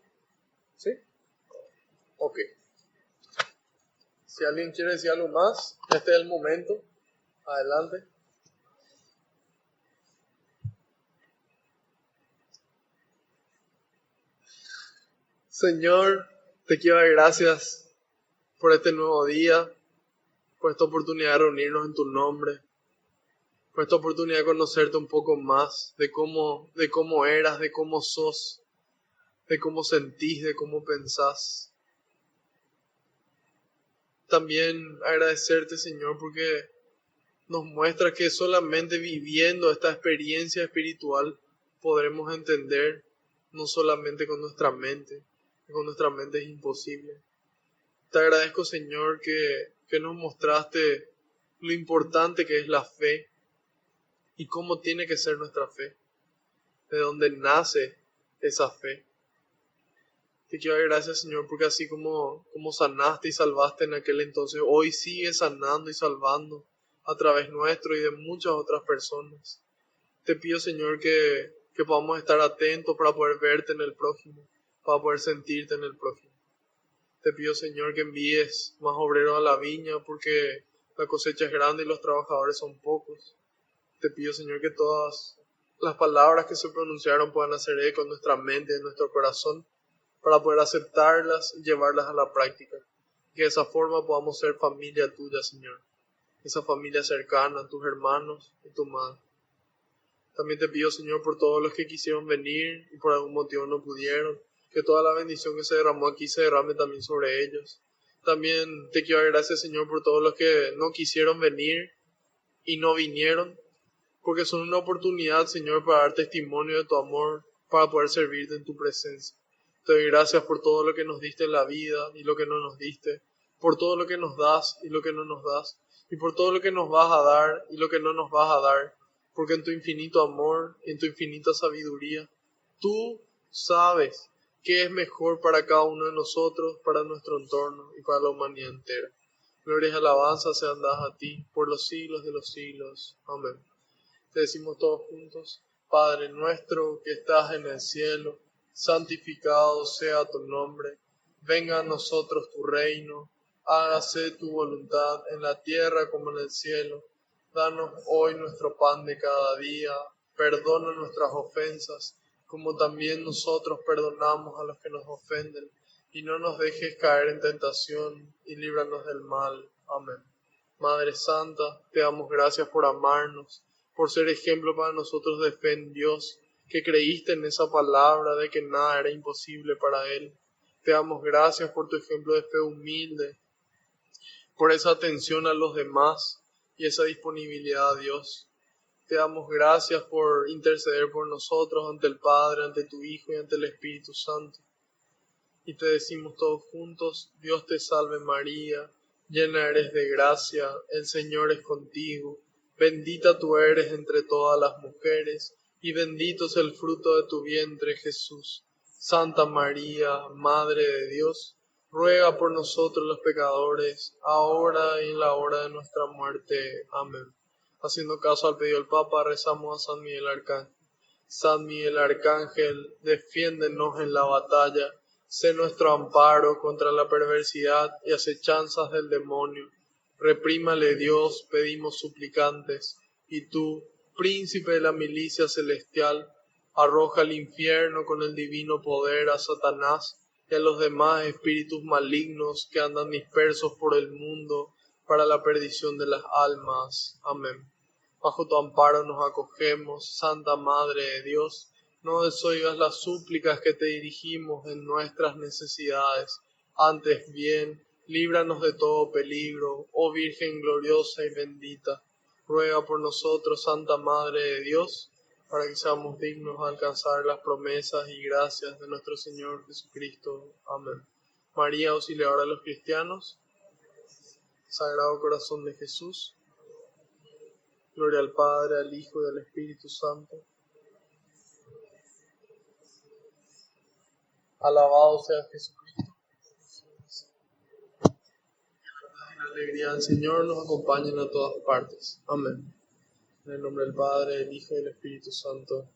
¿sí? Ok. Si alguien quiere decir algo más, este es el momento. Adelante. Señor, te quiero dar gracias por este nuevo día, por esta oportunidad de reunirnos en tu nombre, por esta oportunidad de conocerte un poco más, de cómo eras, de cómo sos, de cómo sentís, de cómo pensás. También agradecerte, Señor, porque nos muestra que solamente viviendo esta experiencia espiritual podremos entender, no solamente con nuestra mente, que con nuestra mente es imposible. Te agradezco, Señor, que nos mostraste lo importante que es la fe y cómo tiene que ser nuestra fe, de dónde nace esa fe. Te quiero dar gracias, Señor, porque así como sanaste y salvaste en aquel entonces, hoy sigues sanando y salvando a través nuestro y de muchas otras personas. Te pido, Señor, que podamos estar atentos para poder verte en el prójimo, para poder sentirte en el prójimo. Te pido, Señor, que envíes más obreros a la viña porque la cosecha es grande y los trabajadores son pocos. Te pido, Señor, que todas las palabras que se pronunciaron puedan hacer eco en nuestra mente, en nuestro corazón, para poder aceptarlas y llevarlas a la práctica. Que de esa forma podamos ser familia tuya, Señor. Esa familia cercana, tus hermanos y tu madre. También te pido, Señor, por todos los que quisieron venir y por algún motivo no pudieron, que toda la bendición que se derramó aquí se derrame también sobre ellos. También te quiero dar gracias, Señor, por todos los que no quisieron venir y no vinieron, porque son una oportunidad, Señor, para dar testimonio de tu amor, para poder servirte en tu presencia. Te doy gracias por todo lo que nos diste en la vida y lo que no nos diste, por todo lo que nos das y lo que no nos das, y por todo lo que nos vas a dar y lo que no nos vas a dar, porque en tu infinito amor y en tu infinita sabiduría, tú sabes qué es mejor para cada uno de nosotros, para nuestro entorno y para la humanidad entera. Gloria y alabanza sean dadas a ti por los siglos de los siglos. Amén. Te decimos todos juntos: Padre nuestro que estás en el cielo, santificado sea tu nombre. Venga a nosotros tu reino, hágase tu voluntad en la tierra como en el cielo. Danos hoy nuestro pan de cada día, perdona nuestras ofensas, como también nosotros perdonamos a los que nos ofenden, y no nos dejes caer en tentación, y líbranos del mal. Amén. Madre Santa, te damos gracias por amarnos, por ser ejemplo para nosotros de fe en Dios, que creíste en esa palabra de que nada era imposible para Él. Te damos gracias por tu ejemplo de fe humilde, por esa atención a los demás y esa disponibilidad a Dios. Te damos gracias por interceder por nosotros ante el Padre, ante tu Hijo y ante el Espíritu Santo. Y te decimos todos juntos: Dios te salve María, llena eres de gracia, el Señor es contigo, bendita tú eres entre todas las mujeres, y bendito es el fruto de tu vientre Jesús. Santa María, Madre de Dios, ruega por nosotros los pecadores, ahora y en la hora de nuestra muerte. Amén. Haciendo caso al pedido del Papa, rezamos a San Miguel Arcángel. San Miguel Arcángel, defiéndenos en la batalla. Sé nuestro amparo contra la perversidad y acechanzas del demonio. Reprímale Dios, pedimos suplicantes. Y tú, príncipe de la milicia celestial, arroja al infierno con el divino poder a Satanás y a los demás espíritus malignos que andan dispersos por el mundo para la perdición de las almas. Amén. Bajo tu amparo nos acogemos, Santa Madre de Dios. No desoigas las súplicas que te dirigimos en nuestras necesidades. Antes bien, líbranos de todo peligro, oh Virgen gloriosa y bendita. Ruega por nosotros, Santa Madre de Dios, para que seamos dignos de alcanzar las promesas y gracias de nuestro Señor Jesucristo. Amén. María, auxiliadora de los cristianos, Sagrado Corazón de Jesús, Gloria al Padre, al Hijo y al Espíritu Santo. Alabado sea Jesucristo. La alegría del Señor nos acompaña a todas partes. Amén. En el nombre del Padre, del Hijo y del Espíritu Santo.